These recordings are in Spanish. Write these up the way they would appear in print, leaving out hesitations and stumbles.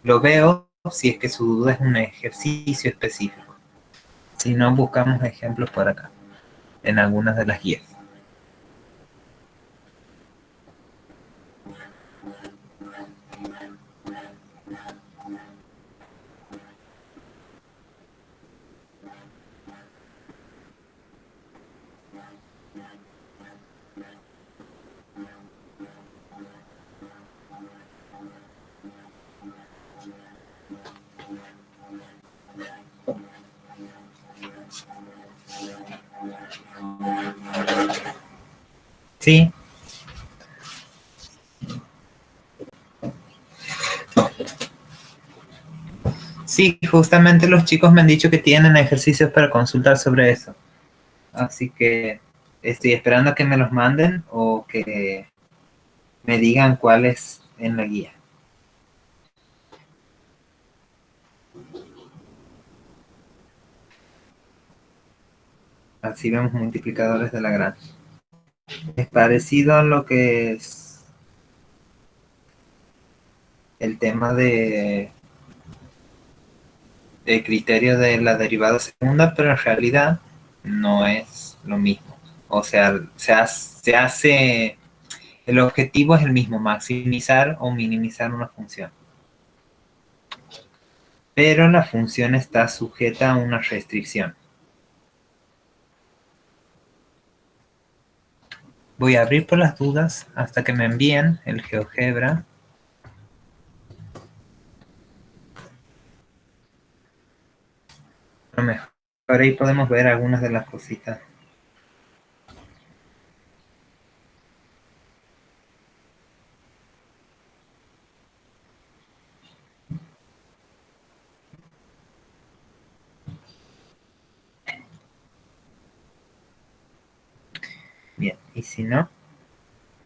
Lo veo si es que su duda es un ejercicio específico. Si no, buscamos ejemplos por acá, en algunas de las guías. Sí, sí, justamente los chicos me han dicho que tienen ejercicios para consultar sobre eso. Así que estoy esperando a que me los manden o que me digan cuáles en la guía. Así vemos multiplicadores de Lagrange. Es parecido a lo que es el tema de criterio de la derivada segunda, pero en realidad no es lo mismo. O sea, se hace, el objetivo es el mismo, maximizar o minimizar una función. Pero la función está sujeta a una restricción. Voy a abrir por las dudas hasta que me envíen el GeoGebra. A lo mejor ahí podemos ver algunas de las cositas. Bien, y si no,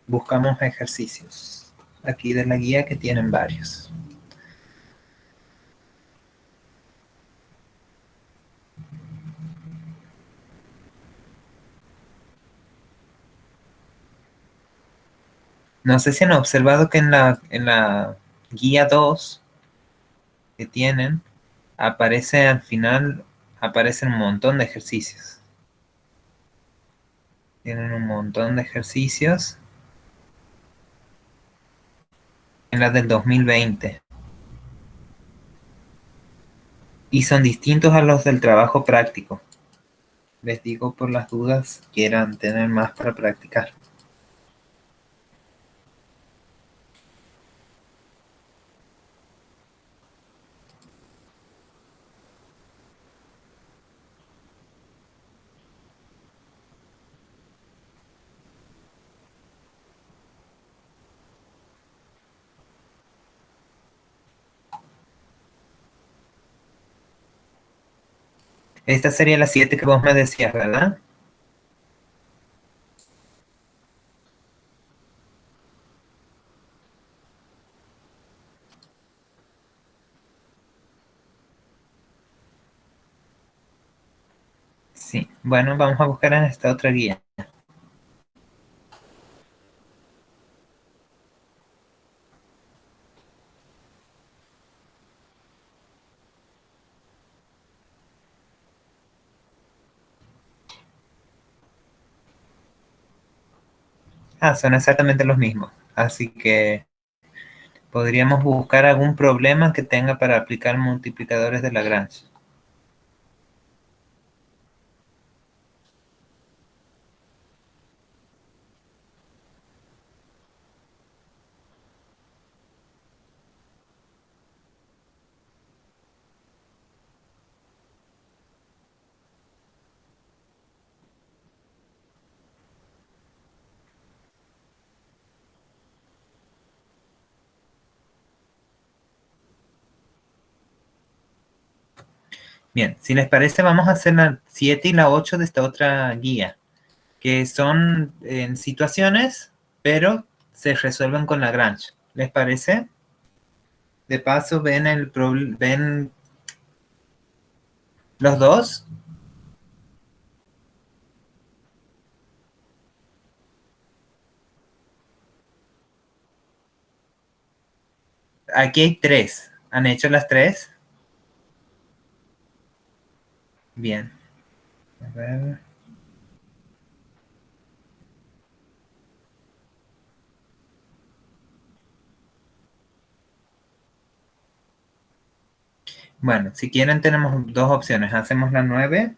buscamos ejercicios. Aquí de la guía que tienen varios. No sé si han observado que en la guía 2 que tienen, aparece al final, aparecen un montón de ejercicios. Tienen un montón de ejercicios en la del 2020. Y son distintos a los del trabajo práctico. Les digo por las dudas, quieran tener más para practicar. Esta sería la 7 que vos me decías, ¿verdad? Sí. Bueno, vamos a buscar en esta otra guía. Ah, son exactamente los mismos. Así que podríamos buscar algún problema que tenga para aplicar multiplicadores de Lagrange. Bien, si les parece, vamos a hacer la 7 y la 8 de esta otra guía, que son en situaciones, pero se resuelven con Lagrange. ¿Les parece? De paso, ven los dos. Aquí hay tres. ¿Han hecho las tres? Bien. A ver. Bueno, si quieren tenemos dos opciones. Hacemos la 9,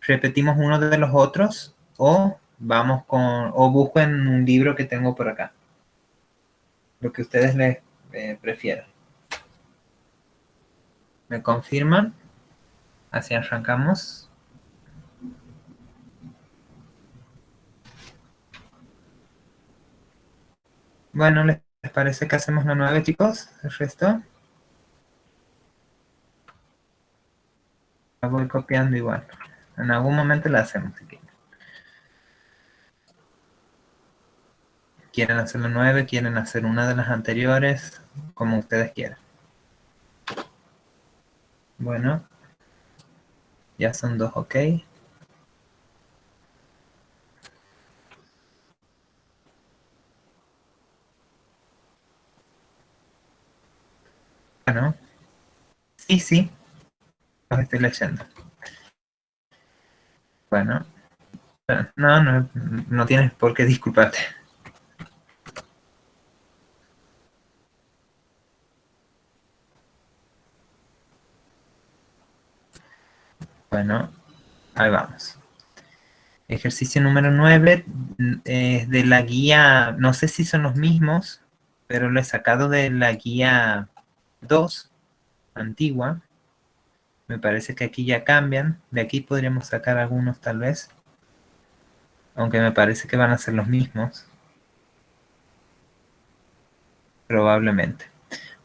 repetimos uno de los otros o vamos con, o busquen un libro que tengo por acá. Lo que ustedes les prefieran. ¿Me confirman? Así arrancamos. Bueno, ¿les parece que hacemos la 9, chicos? ¿El resto? La voy copiando igual. En algún momento la hacemos. Si quieren hacer la 9, quieren hacer una de las anteriores, como ustedes quieran. Bueno, ya son dos, ok. Bueno, sí, los estoy leyendo. Bueno, no tienes por qué disculparte. Bueno, ahí vamos. Ejercicio número 9 es de la guía, no sé si son los mismos, pero lo he sacado de la guía 2, antigua. Me parece que aquí ya cambian. De aquí podríamos sacar algunos tal vez. Aunque me parece que van a ser los mismos. Probablemente.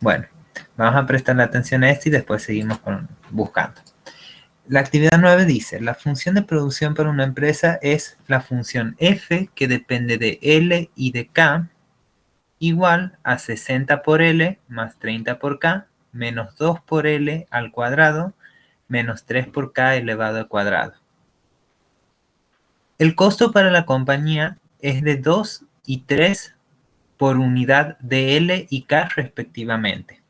Bueno, vamos a prestarle atención a este y después seguimos buscando. La actividad 9 dice, la función de producción para una empresa es la función f que depende de L y de K igual a 60 por L más 30 por K menos 2 por L al cuadrado menos 3 por K elevado al cuadrado. El costo para la compañía es de 2 y 3 por unidad de L y K respectivamente.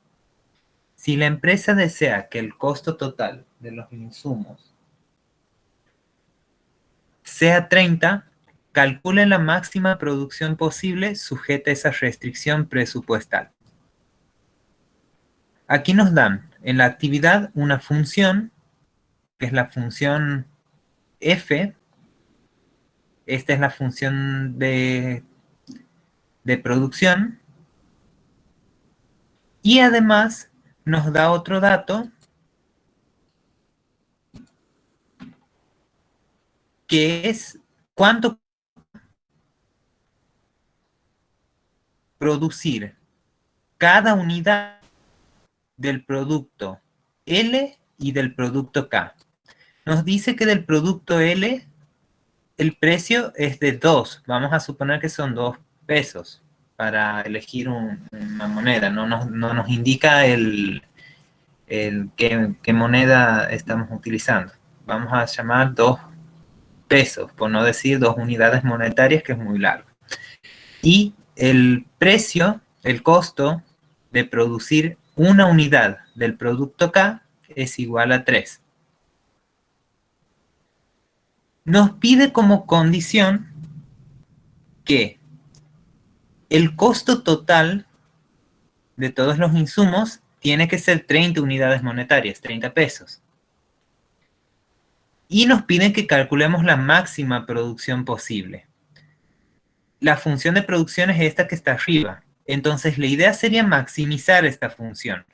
Si la empresa desea que el costo total de los insumos sea 30, calcule la máxima producción posible sujeta a esa restricción presupuestal. Aquí nos dan en la actividad una función, que es la función f. Esta es la función de producción. Y además nos da otro dato que es cuánto producir cada unidad del producto L y del producto K. Nos dice que del producto L el precio es de 2. Vamos a suponer que son 2 pesos para elegir una moneda. No nos indica qué moneda estamos utilizando. Vamos a llamar 2 pesos, por no decir 2 unidades monetarias, que es muy largo. Y el precio, el costo de producir una unidad del producto K es igual a 3. Nos pide como condición que el costo total de todos los insumos tiene que ser 30 unidades monetarias, 30 pesos. Y nos piden que calculemos la máxima producción posible. La función de producción es esta que está arriba. Entonces la idea sería maximizar esta función.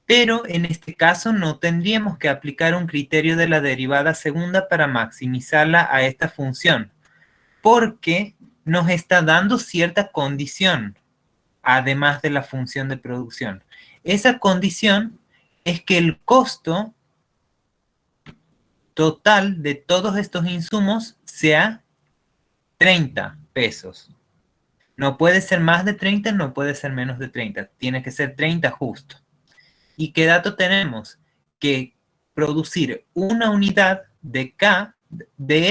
Pero en este caso no tendríamos que aplicar un criterio de la derivada segunda para maximizarla a esta función, porque nos está dando cierta condición, además de la función de producción. Esa condición es que el costo total de todos estos insumos sea 30 pesos. No puede ser más de 30, no puede ser menos de 30. Tiene que ser 30 justo. ¿Y qué dato tenemos? Que producir una unidad de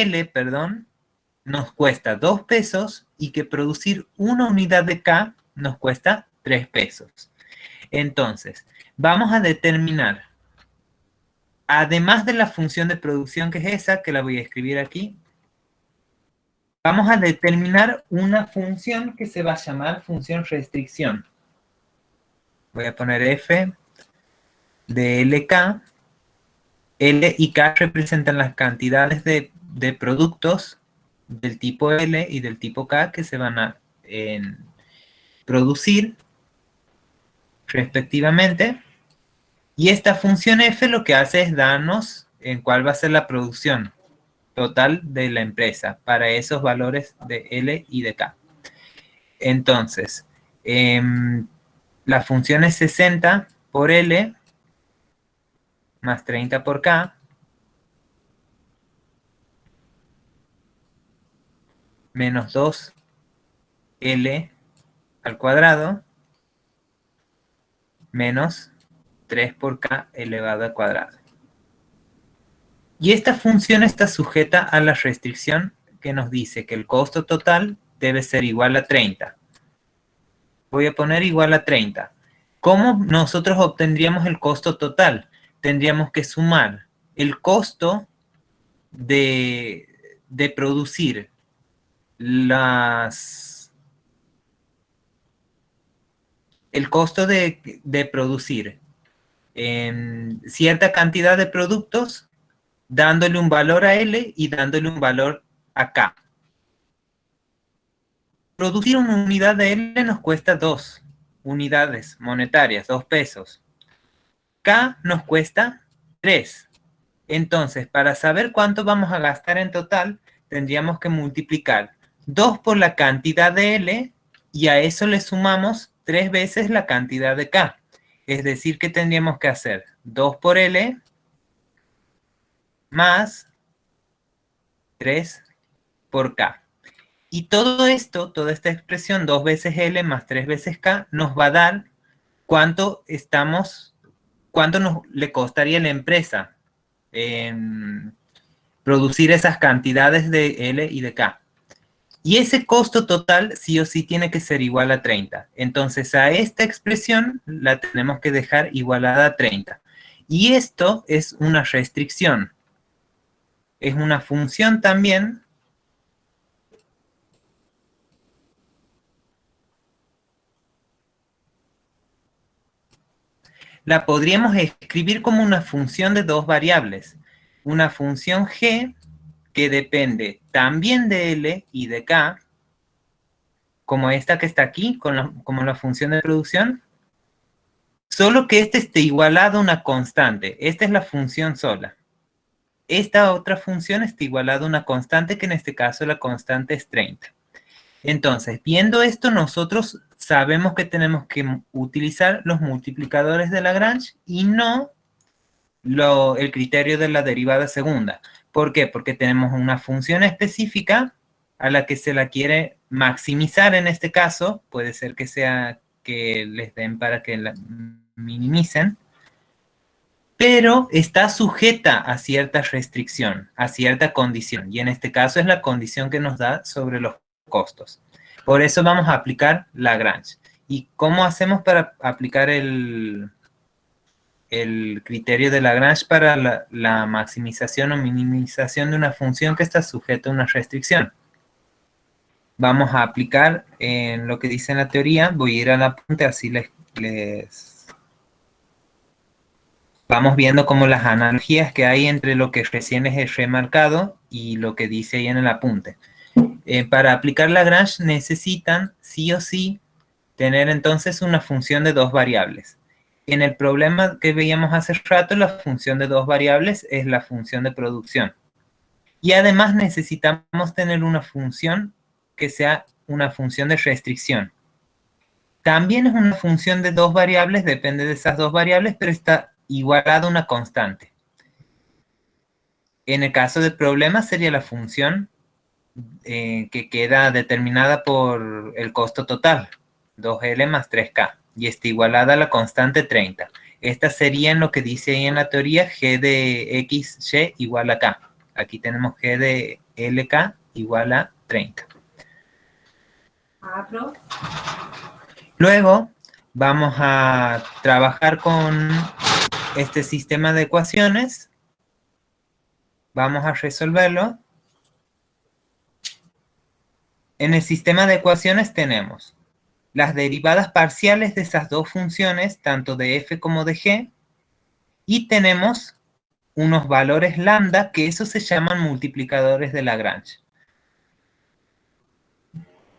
L, perdón, nos cuesta 2 pesos y que producir una unidad de K nos cuesta 3 pesos. Entonces, vamos a determinar, además de la función de producción que es esa, que la voy a escribir aquí, vamos a determinar una función que se va a llamar función restricción. Voy a poner f de LK. L y K representan las cantidades de productos del tipo L y del tipo K que se van a producir respectivamente. Y esta función f lo que hace es darnos en cuál va a ser la producción total de la empresa para esos valores de L y de K. Entonces, la función es 60 por L más 30 por K menos 2L al cuadrado menos 3 por K elevado al cuadrado. Y esta función está sujeta a la restricción que nos dice que el costo total debe ser igual a 30. Voy a poner igual a 30. ¿Cómo nosotros obtendríamos el costo total? Tendríamos que sumar el costo de producir el costo de producir en cierta cantidad de productos, dándole un valor a L y dándole un valor a K. Producir una unidad de L nos cuesta 2 unidades monetarias, 2 pesos. K nos cuesta 3. Entonces, para saber cuánto vamos a gastar en total, tendríamos que multiplicar 2 por la cantidad de L y a eso le sumamos 3 veces la cantidad de K. Es decir, que tendríamos que hacer 2 por L más 3 por K. Y todo esto, toda esta expresión, 2 veces L más 3 veces K, nos va a dar cuánto nos le costaría a la empresa producir esas cantidades de L y de K. Y ese costo total sí o sí tiene que ser igual a 30. Entonces a esta expresión la tenemos que dejar igualada a 30. Y esto es una restricción. Es una función también la podríamos escribir como una función de dos variables. Una función g que depende también de L y de K, como esta que está aquí, como la función de producción, solo que este esté igualado a una constante. Esta es la función sola. Esta otra función está igualada a una constante, que en este caso la constante es 30. Entonces, viendo esto, nosotros sabemos que tenemos que utilizar los multiplicadores de Lagrange y no el criterio de la derivada segunda. ¿Por qué? Porque tenemos una función específica a la que se la quiere maximizar en este caso. Puede ser que sea que les den para que la minimicen, pero está sujeta a cierta restricción, a cierta condición. Y en este caso es la condición que nos da sobre los costos. Por eso vamos a aplicar Lagrange. ¿Y cómo hacemos para aplicar el criterio de Lagrange para la maximización o minimización de una función que está sujeta a una restricción? Vamos a aplicar en lo que dice en la teoría. Voy a ir al apunte, así les vamos viendo como las analogías que hay entre lo que recién les he remarcado y lo que dice ahí en el apunte. Para aplicar Lagrange necesitan sí o sí tener entonces una función de dos variables. En el problema que veíamos hace rato, la función de dos variables es la función de producción. Y además necesitamos tener una función que sea una función de restricción. También es una función de dos variables, depende de esas dos variables, pero está igualada a una constante. En el caso del problema sería la función que queda determinada por el costo total, 2L más 3K, y está igualada a la constante 30. Esta sería en lo que dice ahí en la teoría G de X, Y igual a K. Aquí tenemos G de LK igual a 30. Luego Vamos a trabajar con este sistema de ecuaciones. Vamos a resolverlo. En el sistema de ecuaciones tenemos las derivadas parciales de esas dos funciones, tanto de f como de g, y tenemos unos valores lambda, que esos se llaman multiplicadores de Lagrange.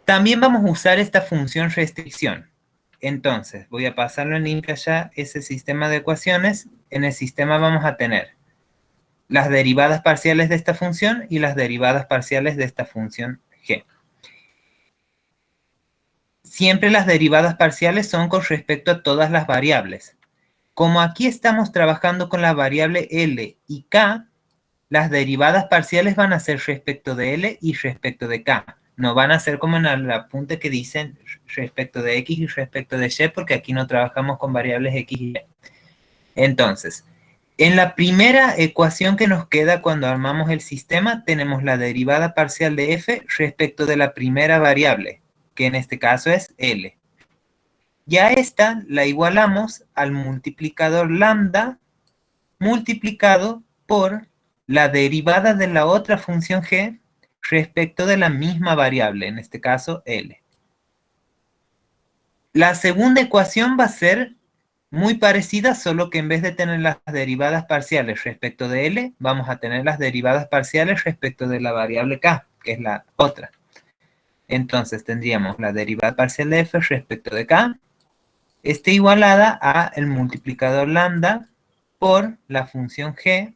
También vamos a usar esta función restricción. Entonces, voy a pasarlo en limpia ya ese sistema de ecuaciones. En el sistema vamos a tener las derivadas parciales de esta función y las derivadas parciales de esta función g. Siempre las derivadas parciales son con respecto a todas las variables. Como aquí estamos trabajando con la variable L y K, las derivadas parciales van a ser respecto de L y respecto de K. No van a ser como en el apunte que dicen respecto de X y respecto de Y, porque aquí no trabajamos con variables X y Y. Entonces, en la primera ecuación que nos queda cuando armamos el sistema, tenemos la derivada parcial de f respecto de la primera variable, que en este caso es L. Ya esta la igualamos al multiplicador lambda multiplicado por la derivada de la otra función g respecto de la misma variable, en este caso L. La segunda ecuación va a ser muy parecida, solo que en vez de tener las derivadas parciales respecto de L, vamos a tener las derivadas parciales respecto de la variable K, que es la otra. Entonces tendríamos la derivada parcial de f respecto de K, igualada a el multiplicador lambda por la función g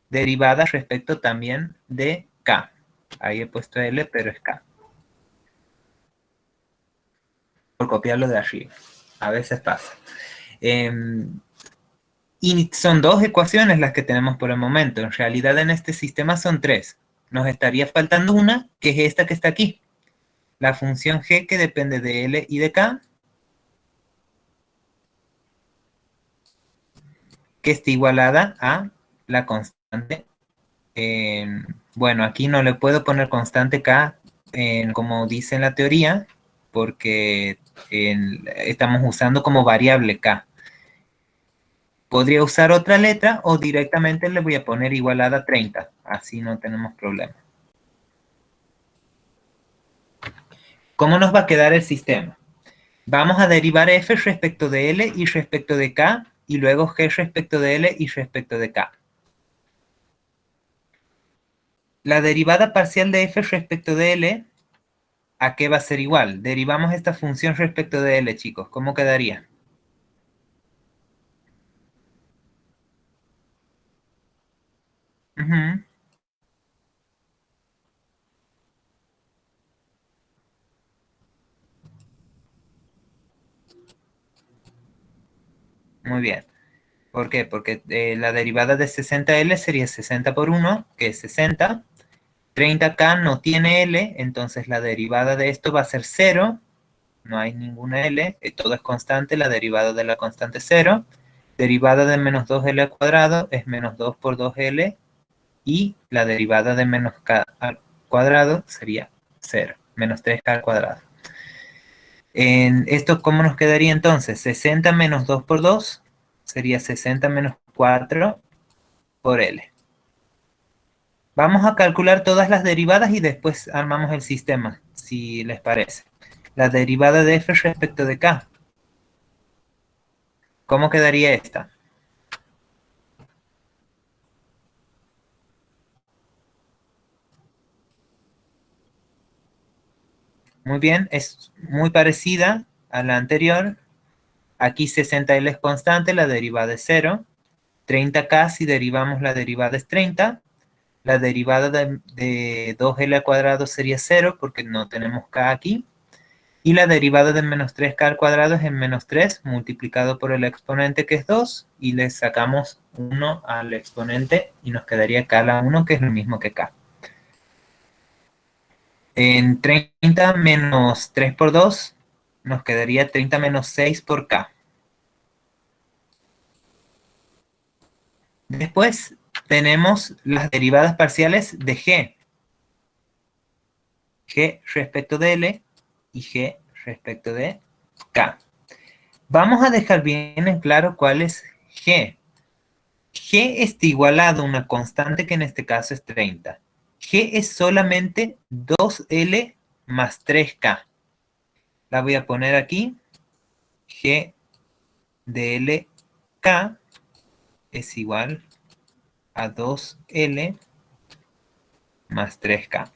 derivada respecto también de K. Ahí he puesto L, pero es K. Por copiarlo de arriba. A veces pasa. Y son dos ecuaciones las que tenemos por el momento. En realidad en este sistema son tres. Nos estaría faltando una, que es esta que está aquí. La función g que depende de L y de K, que está igualada a la constante. Bueno, aquí no le puedo poner constante K como dice en la teoría, porque estamos usando como variable K. Podría usar otra letra o directamente le voy a poner igualada a 30. Así no tenemos problema. ¿Cómo nos va a quedar el sistema? Vamos a derivar f respecto de L y respecto de K, y luego g respecto de L y respecto de K. La derivada parcial de f respecto de L, ¿a qué va a ser igual? Derivamos esta función respecto de L, chicos. ¿Cómo quedaría? Muy bien. ¿Por qué? Porque la derivada de 60L sería 60 por 1, que es 60. 30K no tiene L, entonces la derivada de esto va a ser 0. No hay ninguna L, todo es constante, la derivada de la constante es 0. Derivada de menos 2L al cuadrado es menos 2 por 2L. Y la derivada de menos K al cuadrado sería 0, menos 3K al cuadrado. En esto, ¿cómo nos quedaría entonces? 60 menos 2 por 2 sería 60 menos 4 por L. Vamos a calcular todas las derivadas y después armamos el sistema, si les parece. La derivada de f respecto de k. ¿Cómo quedaría esta? Muy bien, es muy parecida a la anterior. Aquí 60L es constante, la derivada es 0. 30K, si derivamos la derivada es 30. La derivada de 2L al cuadrado sería 0 porque no tenemos K aquí. Y la derivada de menos 3K al cuadrado es en menos 3 multiplicado por el exponente que es 2. Y le sacamos 1 al exponente y nos quedaría K a la 1, que es lo mismo que K. En 30 menos 3 por 2 nos quedaría 30 menos 6 por K. Después tenemos las derivadas parciales de G. G respecto de L y G respecto de K. Vamos a dejar bien en claro cuál es G. G está igualado a una constante que en este caso es 30. G es solamente 2L más 3K. La voy a poner aquí. G de LK es igual a 2L más 3K.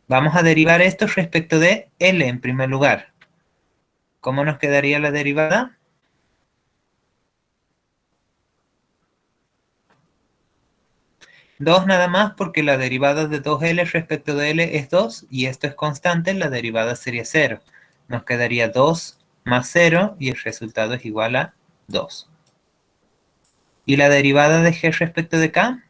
Vamos a derivar esto respecto de L en primer lugar. ¿Cómo nos quedaría la derivada? Dos nada más porque la derivada de 2L respecto de L es 2 y esto es constante, la derivada sería 0. Nos quedaría 2 más 0 y el resultado es igual a 2. ¿Y la derivada de G respecto de K?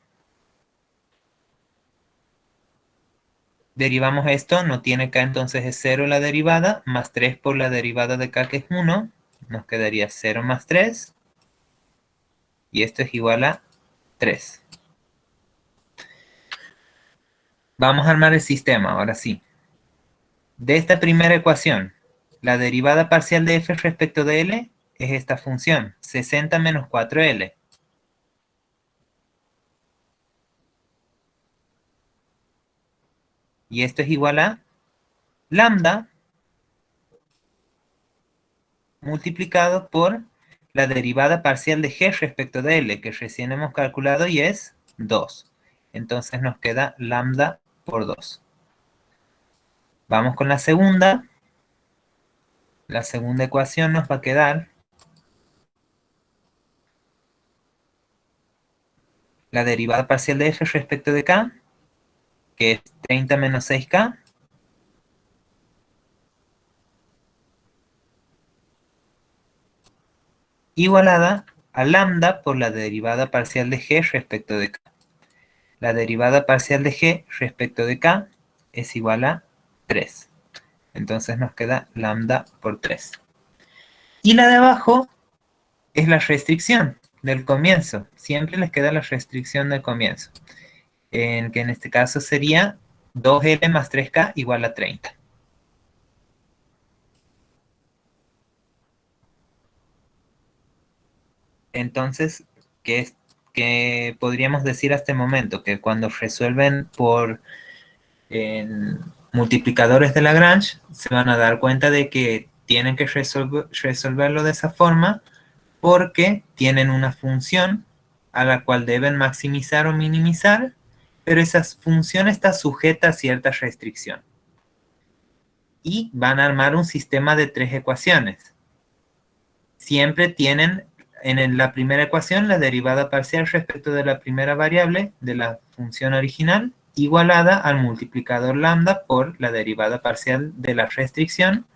Derivamos esto, no tiene K, entonces es 0 la derivada, más 3 por la derivada de K que es 1. Nos quedaría 0 más 3 y esto es igual a 3. Vamos a armar el sistema, ahora sí. De esta primera ecuación, la derivada parcial de f respecto de L es esta función, 60 menos 4L. Y esto es igual a lambda multiplicado por la derivada parcial de g respecto de L, que recién hemos calculado y es 2. Entonces nos queda lambda por 2. Vamos con la segunda. La segunda ecuación nos va a quedar la derivada parcial de f respecto de k, que es 30 menos 6k, igualada a lambda por la derivada parcial de g respecto de k. La derivada parcial de g respecto de k es igual a 3. Entonces nos queda lambda por 3. Y la de abajo es la restricción del comienzo. Siempre les queda la restricción del comienzo. Que en este caso sería 2L más 3K igual a 30. Entonces, ¿qué podríamos decir hasta el momento? Que cuando resuelven por multiplicadores de Lagrange, se van a dar cuenta de que tienen que resolverlo de esa forma porque tienen una función a la cual deben maximizar o minimizar, pero esa función está sujeta a cierta restricción. Y van a armar un sistema de 3 ecuaciones. Siempre tienen en la primera ecuación la derivada parcial respecto de la primera variable de la función original igualada al multiplicador lambda por la derivada parcial de la restricción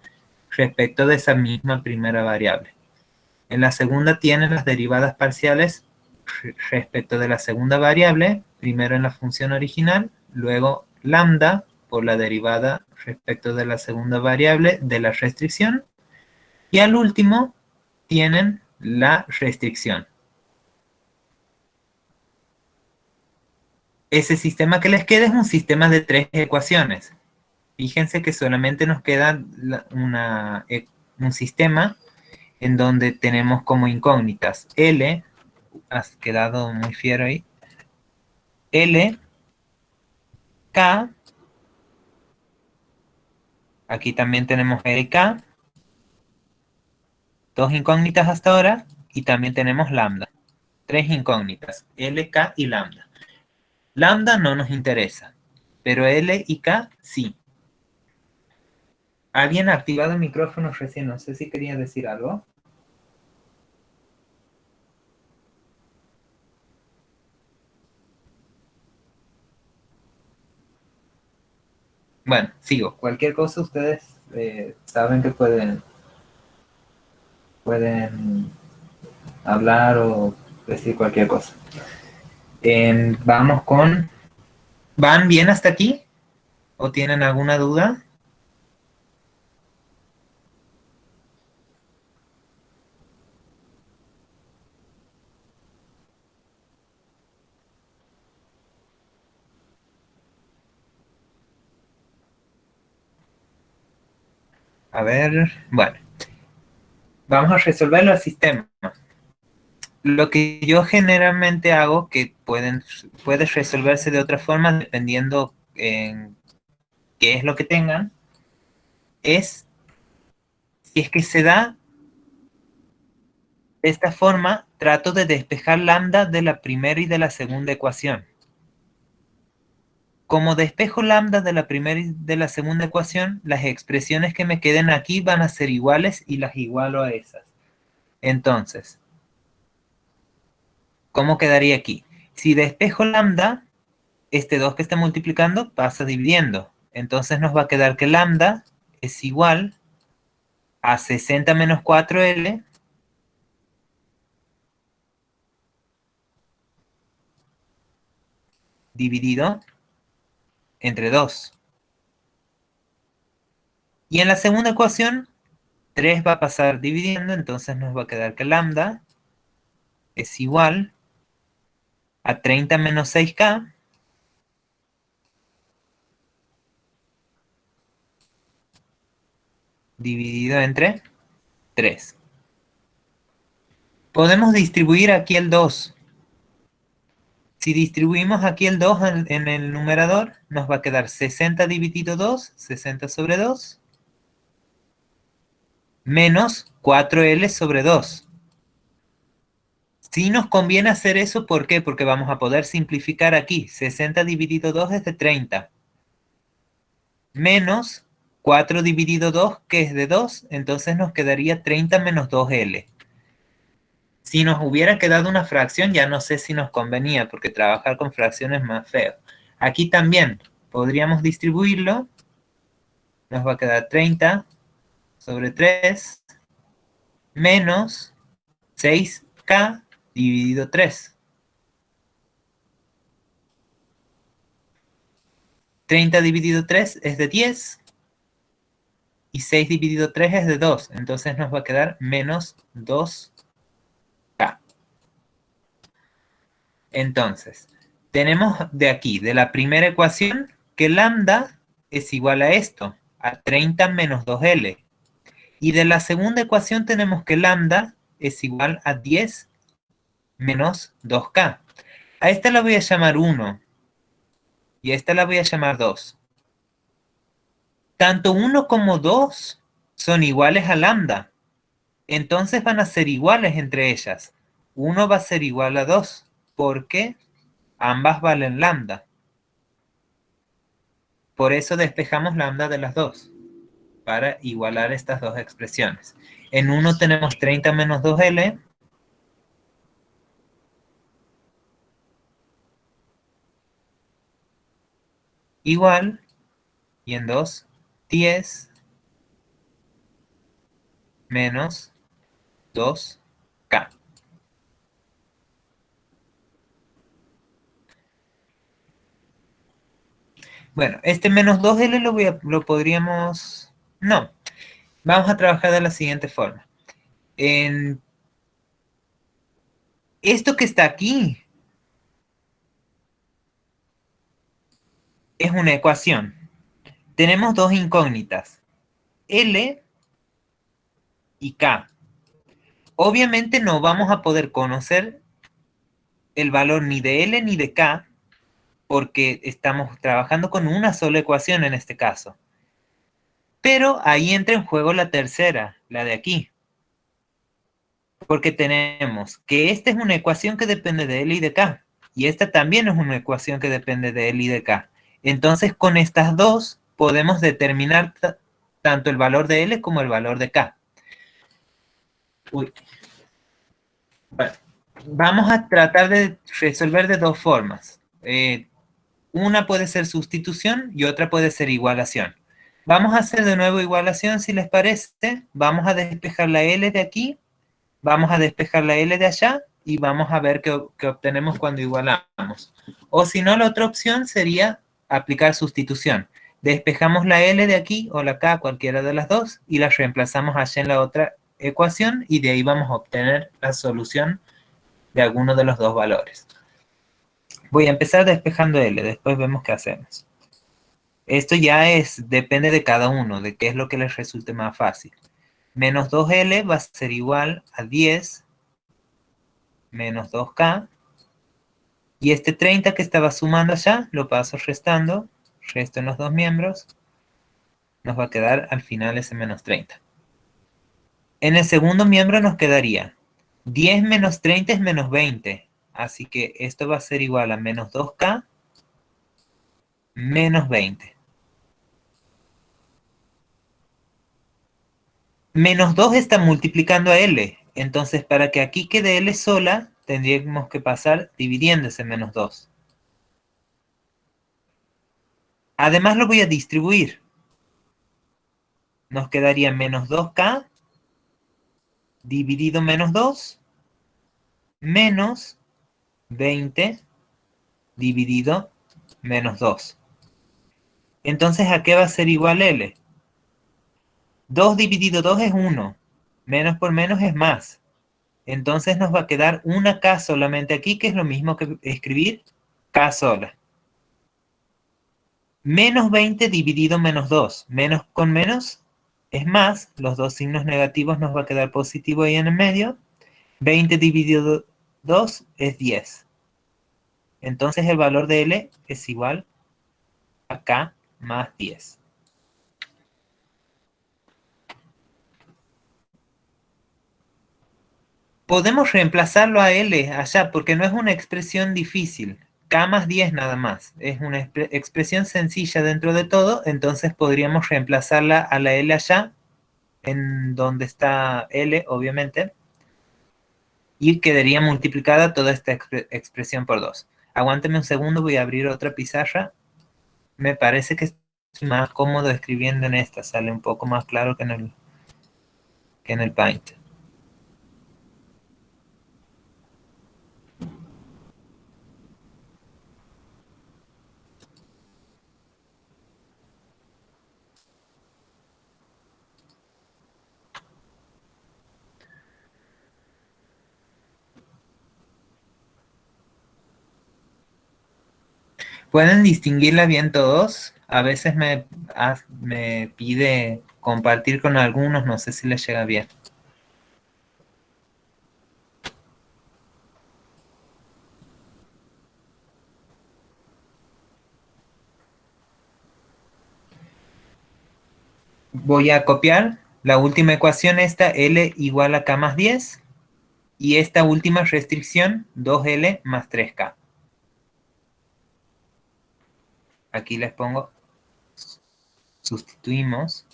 respecto de esa misma primera variable. En la segunda tienen las derivadas parciales respecto de la segunda variable, primero en la función original, luego lambda por la derivada respecto de la segunda variable de la restricción, y al último tienen la restricción. Ese sistema que les queda es un sistema de 3 ecuaciones. Fíjense que solamente nos queda un sistema en donde tenemos como incógnitas L, has quedado muy fiero ahí, L, K, aquí también tenemos LK, dos incógnitas hasta ahora, y también tenemos lambda. Tres incógnitas, L, K y lambda. Lambda no nos interesa, pero L y K sí. Alguien ha activado el micrófono recién, no sé si quería decir algo. Bueno, sigo. Cualquier cosa ustedes saben que pueden hablar o decir cualquier cosa. Vamos con... ¿Van bien hasta aquí? ¿O tienen alguna duda? A ver, bueno. Vamos a resolverlo al sistema. Lo que yo generalmente hago, que puede resolverse de otra forma dependiendo en qué es lo que tengan, es si es que se da de esta forma, trato de despejar lambda de la primera y de la segunda ecuación. Como despejo lambda de la primera y de la segunda ecuación, las expresiones que me queden aquí van a ser iguales y las igualo a esas. Entonces, ¿cómo quedaría aquí? Si despejo lambda, este 2 que está multiplicando pasa dividiendo. Entonces nos va a quedar que lambda es igual a 60 menos 4L dividido entre 2. Y en la segunda ecuación, 3 va a pasar dividiendo, entonces nos va a quedar que lambda es igual a 30 menos 6K dividido entre 3. Podemos distribuir aquí el 2. Si distribuimos aquí el 2 en el numerador, nos va a quedar 60 dividido 2, 60 sobre 2, menos 4L sobre 2. Si nos conviene hacer eso, ¿por qué? Porque vamos a poder simplificar aquí. 60 dividido 2 es de 30. Menos 4 dividido 2, que es de 2, entonces nos quedaría 30 menos 2L. Si nos hubiera quedado una fracción, ya no sé si nos convenía, porque trabajar con fracciones es más feo. Aquí también podríamos distribuirlo. Nos va a quedar 30 sobre 3 menos 6K dividido 3. 30 dividido 3 es de 10 y 6 dividido 3 es de 2. Entonces nos va a quedar menos 2K. Entonces, tenemos de aquí, de la primera ecuación, que lambda es igual a esto, a 30 menos 2L. Y de la segunda ecuación tenemos que lambda es igual a 10 menos 2K. A esta la voy a llamar 1 y a esta la voy a llamar 2. Tanto 1 como 2 son iguales a lambda. Entonces van a ser iguales entre ellas. 1 va a ser igual a 2 porque ambas valen lambda. Por eso despejamos lambda de las dos, para igualar estas dos expresiones. En 1 tenemos 30 menos 2L, igual, y en 2, 10 menos 2K. Bueno, este menos 2L lo podríamos... No, vamos a trabajar de la siguiente forma. En esto que está aquí es una ecuación. Tenemos dos incógnitas, L y K. Obviamente no vamos a poder conocer el valor ni de L ni de K porque estamos trabajando con una sola ecuación en este caso. Pero ahí entra en juego la tercera, la de aquí. Porque tenemos que esta es una ecuación que depende de L y de K. Y esta también es una ecuación que depende de L y de K. Entonces con estas dos podemos determinar tanto el valor de L como el valor de K. Uy. Bueno, vamos a tratar de resolver de dos formas. Una puede ser sustitución y otra puede ser igualación. Vamos a hacer de nuevo igualación, si les parece. Vamos a despejar la L de aquí, vamos a despejar la L de allá y vamos a ver qué obtenemos cuando igualamos. O si no, la otra opción sería aplicar sustitución. Despejamos la L de aquí o la K, cualquiera de las dos, y la reemplazamos allá en la otra ecuación y de ahí vamos a obtener la solución de alguno de los dos valores. Voy a empezar despejando L, después vemos qué hacemos. Esto ya depende de cada uno, de qué es lo que les resulte más fácil. Menos 2L va a ser igual a 10 menos 2K. Y este 30 que estaba sumando allá, lo paso restando. Resto en los dos miembros. Nos va a quedar al final ese menos 30. En el segundo miembro nos quedaría 10 menos 30 es menos 20. Así que esto va a ser igual a menos 2K menos 20. Menos 2 está multiplicando a L. Entonces, para que aquí quede L sola, tendríamos que pasar dividiendo ese menos 2. Además lo voy a distribuir. Nos quedaría menos 2K dividido menos 2 menos 20 dividido menos 2. Entonces, ¿a qué va a ser igual L? 2 dividido 2 es 1. Menos por menos es más. Entonces nos va a quedar una K solamente aquí, que es lo mismo que escribir K sola. Menos 20 dividido menos 2. Menos con menos es más. Los dos signos negativos nos va a quedar positivo ahí en el medio. 20 dividido 2 es 10. Entonces el valor de L es igual a K más 10. Podemos reemplazarlo a L allá porque no es una expresión difícil. K más 10 nada más. Es una expresión sencilla dentro de todo, entonces podríamos reemplazarla a la L allá, en donde está L, obviamente, y quedaría multiplicada toda esta expresión por 2. Aguánteme un segundo, voy a abrir otra pizarra. Me parece que estoy más cómodo escribiendo en esta, sale un poco más claro que en el Paint. ¿Pueden distinguirla bien todos? A veces me pide compartir con algunos, no sé si les llega bien. Voy a copiar la última ecuación, esta L igual a K más 10, y esta última restricción, 2L más 3K. Aquí les pongo, sustituimos.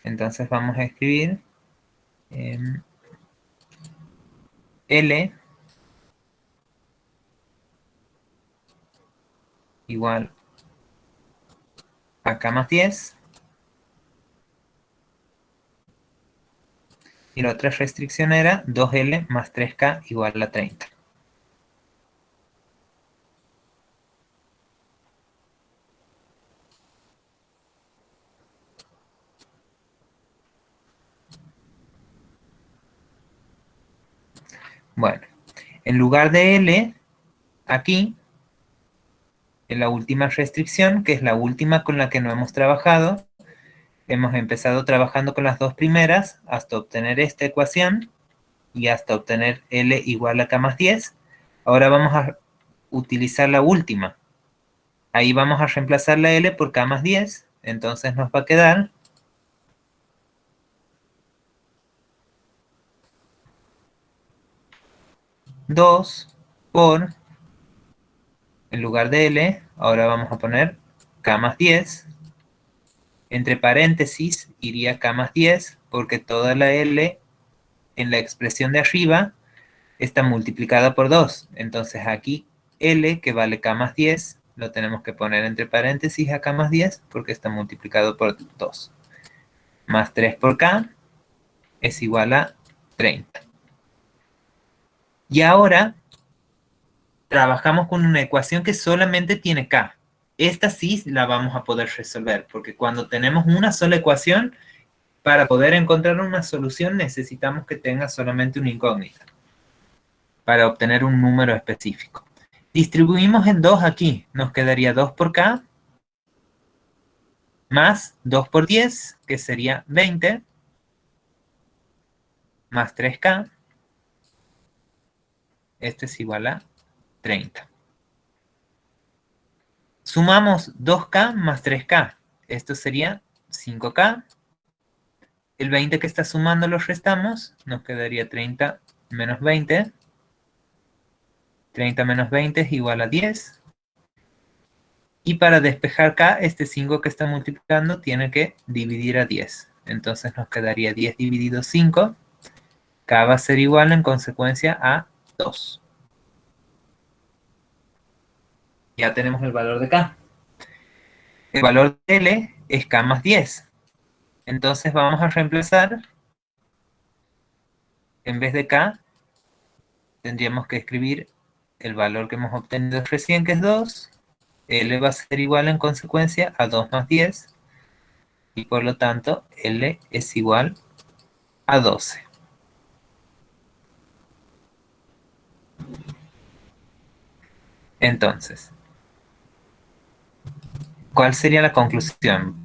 Entonces vamos a escribir L igual a K más 10. Y la otra restricción era 2L más 3K igual a 30. Bueno, en lugar de L, aquí, en la última restricción, que es la última con la que no hemos trabajado, hemos empezado trabajando con las dos primeras hasta obtener esta ecuación y hasta obtener L igual a K más 10. Ahora vamos a utilizar la última. Ahí vamos a reemplazar la L por K más 10. Entonces nos va a quedar 2 por, en lugar de L, ahora vamos a poner K más 10. Entre paréntesis iría K más 10 porque toda la L en la expresión de arriba está multiplicada por 2. Entonces aquí L, que vale K más 10, lo tenemos que poner entre paréntesis a K más 10 porque está multiplicado por 2. Más 3 por K es igual a 30. Y ahora trabajamos con una ecuación que solamente tiene K. Esta sí la vamos a poder resolver, porque cuando tenemos una sola ecuación, para poder encontrar una solución necesitamos que tenga solamente una incógnita para obtener un número específico. Distribuimos el 2 aquí. Nos quedaría 2 por K más 2 por 10, que sería 20, más 3K. Esto es igual a 30. Sumamos 2K más 3K. Esto sería 5K. El 20 que está sumando lo restamos. Nos quedaría 30 menos 20. 30 menos 20 es igual a 10. Y para despejar K, este 5 que está multiplicando tiene que dividir a 10. Entonces nos quedaría 10 dividido 5. K va a ser igual en consecuencia a 2. Ya tenemos el valor de K. El valor de L es K más 10. Entonces vamos a reemplazar, en vez de K, tendríamos que escribir el valor que hemos obtenido recién, que es 2. L va a ser igual en consecuencia a 2 más 10. Y por lo tanto, L es igual a 12. Entonces, ¿cuál sería la conclusión?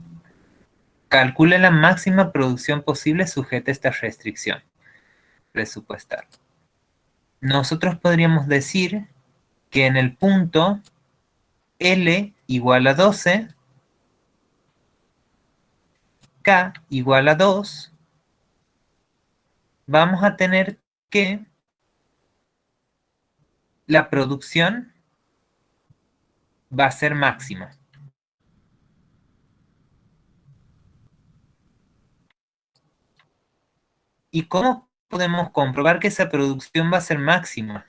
Calcule la máxima producción posible sujeta a esta restricción presupuestal. Nosotros podríamos decir que en el punto L igual a 12, K igual a 2, vamos a tener que la producción va a ser máxima. ¿Y cómo podemos comprobar que esa producción va a ser máxima?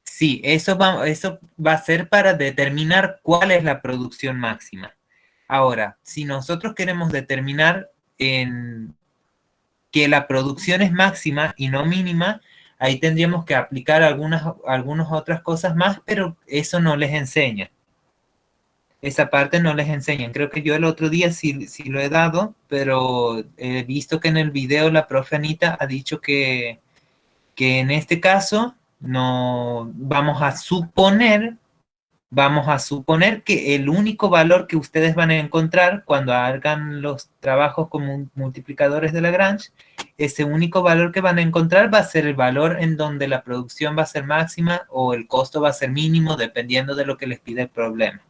Sí, eso va a ser para determinar cuál es la producción máxima. Ahora, si nosotros queremos determinar que la producción es máxima y no mínima, ahí tendríamos que aplicar algunas otras cosas más, pero eso no les enseña. Esa parte no les enseñan. Creo que yo el otro día sí lo he dado, pero he visto que en el video la profe Anita ha dicho que en este caso no vamos a suponer que el único valor que ustedes van a encontrar cuando hagan los trabajos como multiplicadores de Lagrange, ese único valor que van a encontrar va a ser el valor en donde la producción va a ser máxima o el costo va a ser mínimo, dependiendo de lo que les pide el problema.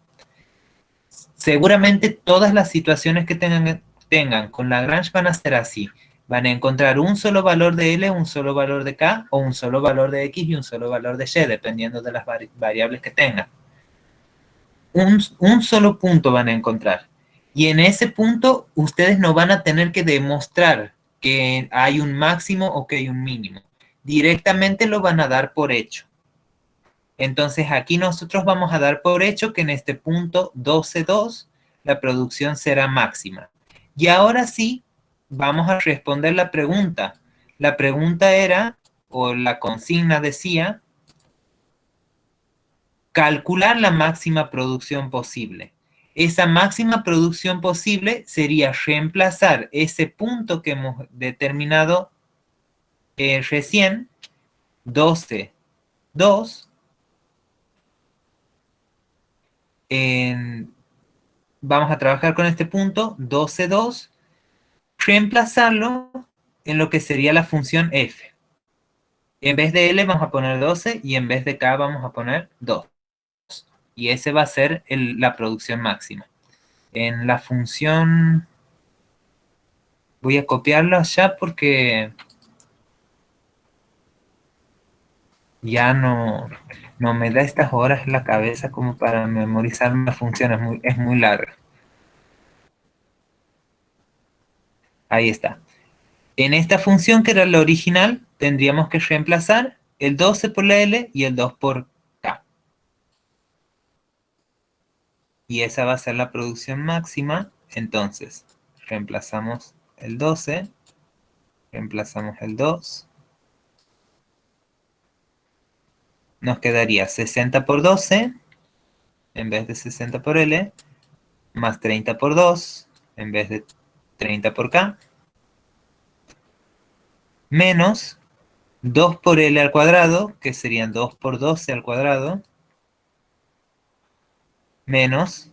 Seguramente todas las situaciones que tengan con Lagrange van a ser así. Van a encontrar un solo valor de L, un solo valor de K, o un solo valor de X y un solo valor de Y, dependiendo de las variables que tengan. Un solo punto van a encontrar. Y en ese punto ustedes no van a tener que demostrar que hay un máximo o que hay un mínimo. Directamente lo van a dar por hecho. Entonces aquí nosotros vamos a dar por hecho que en este punto 12,2 la producción será máxima. Y ahora sí, vamos a responder la pregunta. La pregunta era, o la consigna decía, calcular la máxima producción posible. Esa máxima producción posible sería reemplazar ese punto que hemos determinado recién, 12,2, vamos a trabajar con este punto, 12,2, reemplazarlo en lo que sería la función f. En vez de L vamos a poner 12 y en vez de K vamos a poner 2. Y ese va a ser la producción máxima. En la función, voy a copiarlo allá porque ya no me da estas horas en la cabeza como para memorizar una función, es muy larga. Ahí está. En esta función, que era la original, tendríamos que reemplazar el 12 por la L y el 2 por K. Y esa va a ser la producción máxima. Entonces, reemplazamos el 12, reemplazamos el 2. Nos quedaría 60 por 12, en vez de 60 por L, más 30 por 2, en vez de 30 por k, menos 2 por L al cuadrado, que serían 2 por 12 al cuadrado, menos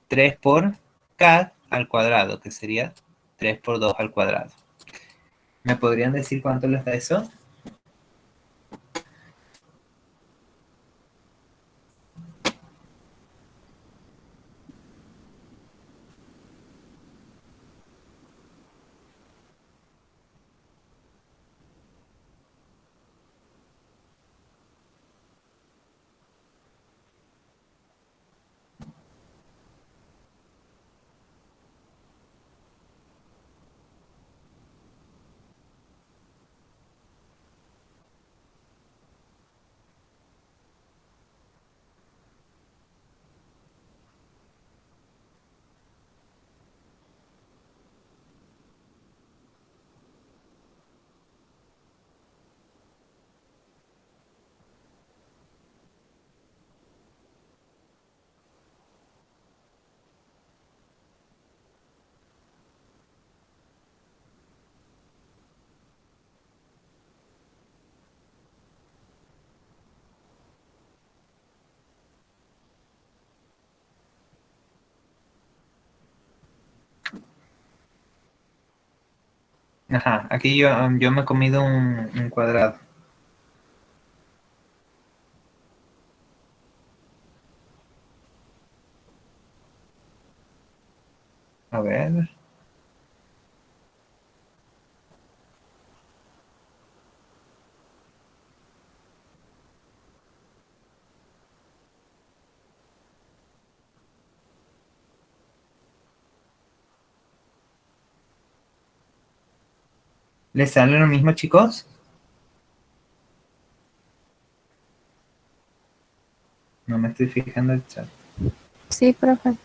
3 por k al cuadrado, que sería 3 por 2 al cuadrado. ¿Me podrían decir cuánto les da eso? Ajá, aquí yo me he comido un cuadrado. A ver. ¿Les sale lo mismo, chicos? No me estoy fijando el chat. Sí, profe.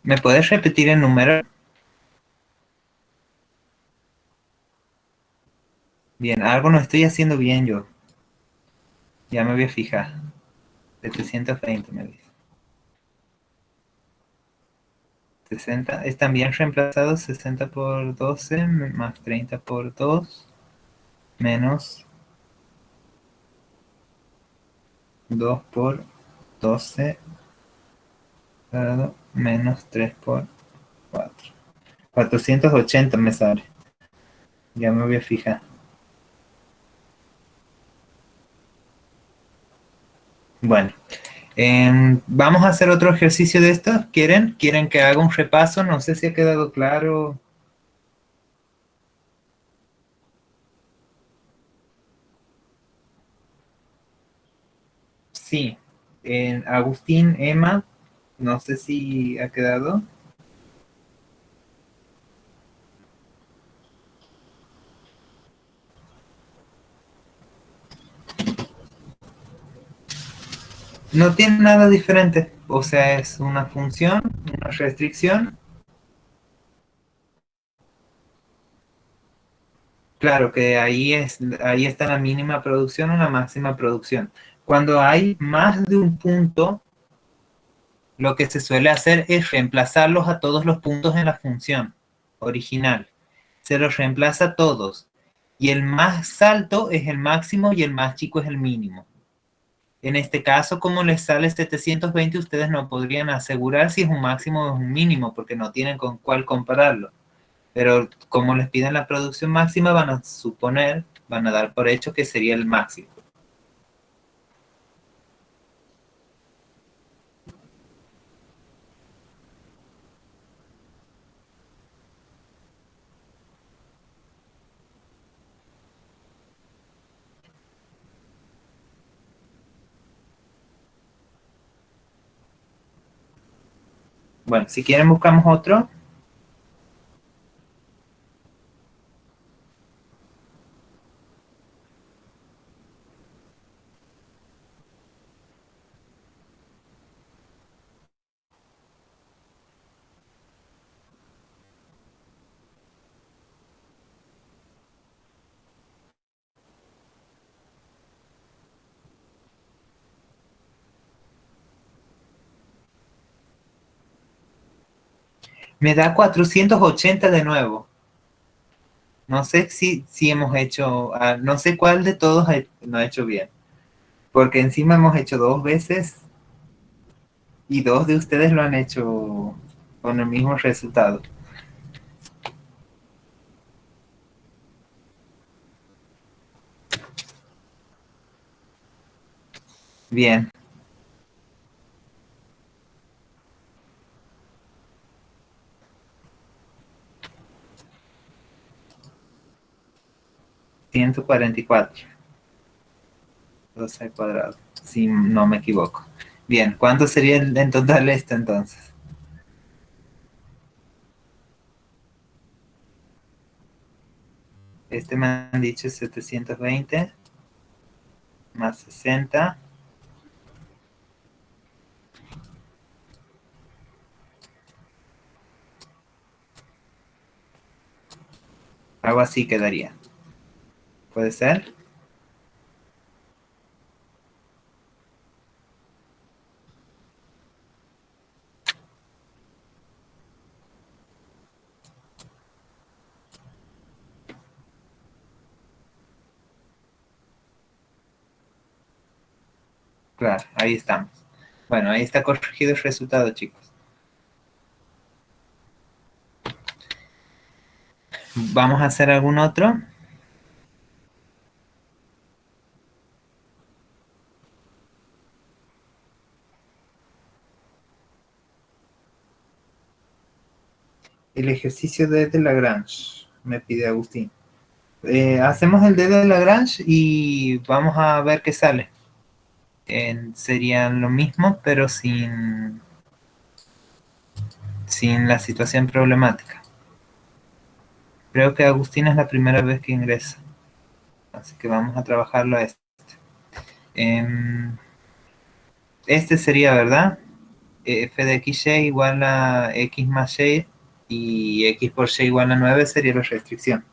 ¿Me puedes repetir el número? Bien, algo no estoy haciendo bien yo. Ya me voy a fijar. 720 me dice. 60. ¿Están bien reemplazados? 60 por 12 más 30 por 2 menos 2 por 12 menos 3 por 4. 480 me sale. Ya me voy a fijar. Bueno, vamos a hacer otro ejercicio de estos. ¿Quieren? ¿Quieren que haga un repaso? No sé si ha quedado claro. Sí. Agustín, Emma, no sé si ha quedado. No tiene nada diferente. O sea, es una función, una restricción. Claro que ahí está la mínima producción o la máxima producción. Cuando hay más de un punto, lo que se suele hacer es reemplazarlos a todos los puntos en la función original. Se los reemplaza a todos. Y el más alto es el máximo y el más chico es el mínimo. En este caso, como les sale 720, ustedes no podrían asegurar si es un máximo o es un mínimo, porque no tienen con cuál compararlo. Pero como les piden la producción máxima, van a suponer, van a dar por hecho que sería el máximo. Bueno, si quieren buscamos otro. Me da 480 de nuevo. No sé si hemos hecho, no sé cuál de todos no ha hecho bien. Porque encima hemos hecho 2 veces y 2 de ustedes lo han hecho con el mismo resultado. Bien. $144. 12 al cuadrado, si no me equivoco. Bien, ¿cuánto sería en total esto entonces? Este me han dicho 720 más 60. Algo así quedaría. ¿Puede ser? Claro, ahí estamos. Bueno, ahí está corregido el resultado, chicos. ¿Vamos a hacer algún otro? El ejercicio de Lagrange, me pide Agustín. Hacemos el de Lagrange y vamos a ver qué sale. Sería lo mismo, pero sin la situación problemática. Creo que Agustín es la primera vez que ingresa. Así que vamos a trabajarlo a este. Este sería, ¿verdad? F de xy igual a x más y y x por y igual a 9 sería la restricción.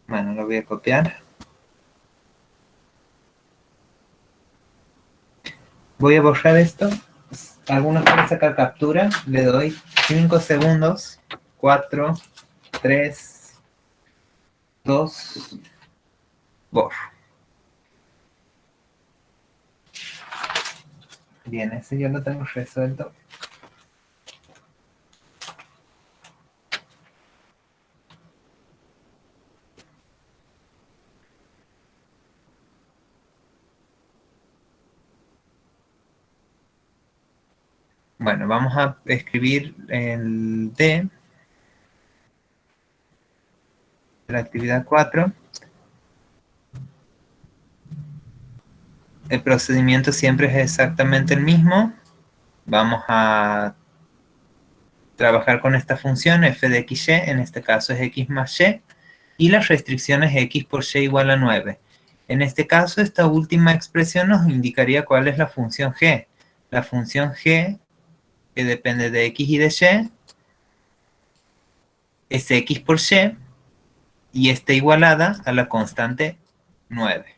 Bueno, lo voy a copiar. Voy a borrar esto. Algunos quieren sacar captura. Le doy 5 segundos. 4, 3, 2, borro. Bien, ese yo lo tengo resuelto. Bueno, vamos a escribir el D de la actividad 4. El procedimiento siempre es exactamente el mismo. Vamos a trabajar con esta función f de xy, en este caso es x más y, y la restricción es x por y igual a 9. En este caso, esta última expresión nos indicaría cuál es la función g. La función g, que depende de x y de y, es x por y está igualada a la constante 9.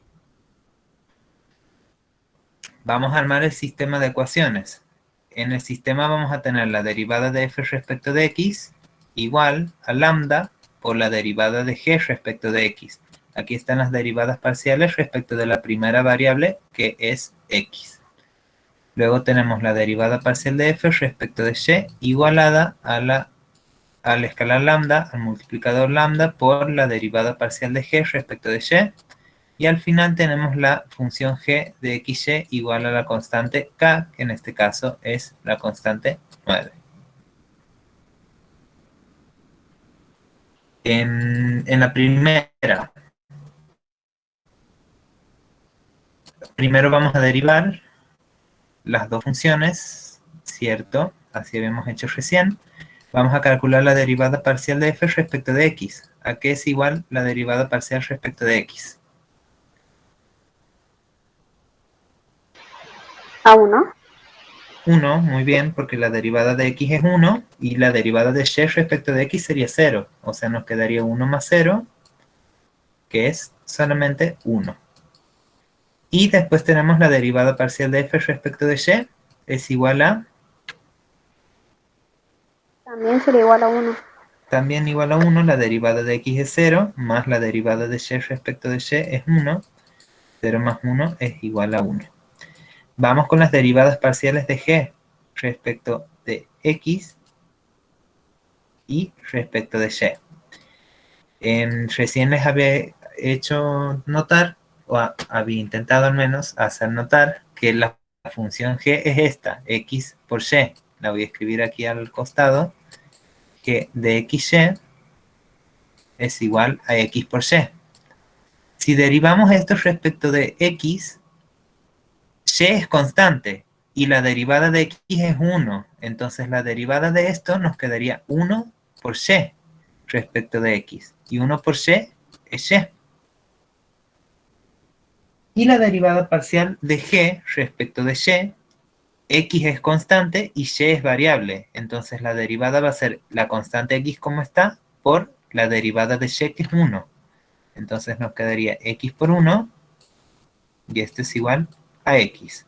Vamos a armar el sistema de ecuaciones. En el sistema vamos a tener la derivada de f respecto de x igual a lambda por la derivada de g respecto de x. Aquí están las derivadas parciales respecto de la primera variable, que es x. Luego tenemos la derivada parcial de f respecto de y igualada a la escalar lambda, al multiplicador lambda, por la derivada parcial de g respecto de y. Y al final tenemos la función g de xy igual a la constante k, que en este caso es la constante 9. En la primero vamos a derivar las dos funciones, ¿cierto? Así habíamos hecho recién. Vamos a calcular la derivada parcial de f respecto de x. ¿A qué es igual la derivada parcial respecto de x? A 1. 1, muy bien, porque la derivada de x es 1 y la derivada de y respecto de x sería 0. O sea, nos quedaría 1 más 0, que es solamente 1. Y después tenemos la derivada parcial de f respecto de y, es igual a... También sería igual a 1. También igual a 1, la derivada de x es 0, más la derivada de y respecto de y es 1. 0 más 1 es igual a 1. Vamos con las derivadas parciales de g respecto de x y respecto de y. Recién les había hecho notar, o había intentado al menos hacer notar, que la función g es esta, x por y. La voy a escribir aquí al costado, que de xy es igual a x por y. Si derivamos esto respecto de x, y es constante y la derivada de x es 1. Entonces la derivada de esto nos quedaría 1 por y respecto de x. Y 1 por y es y. Y la derivada parcial de g respecto de y, x es constante y y es variable. Entonces la derivada va a ser la constante x como está por la derivada de y que es 1. Entonces nos quedaría x por 1 y esto es igual a x.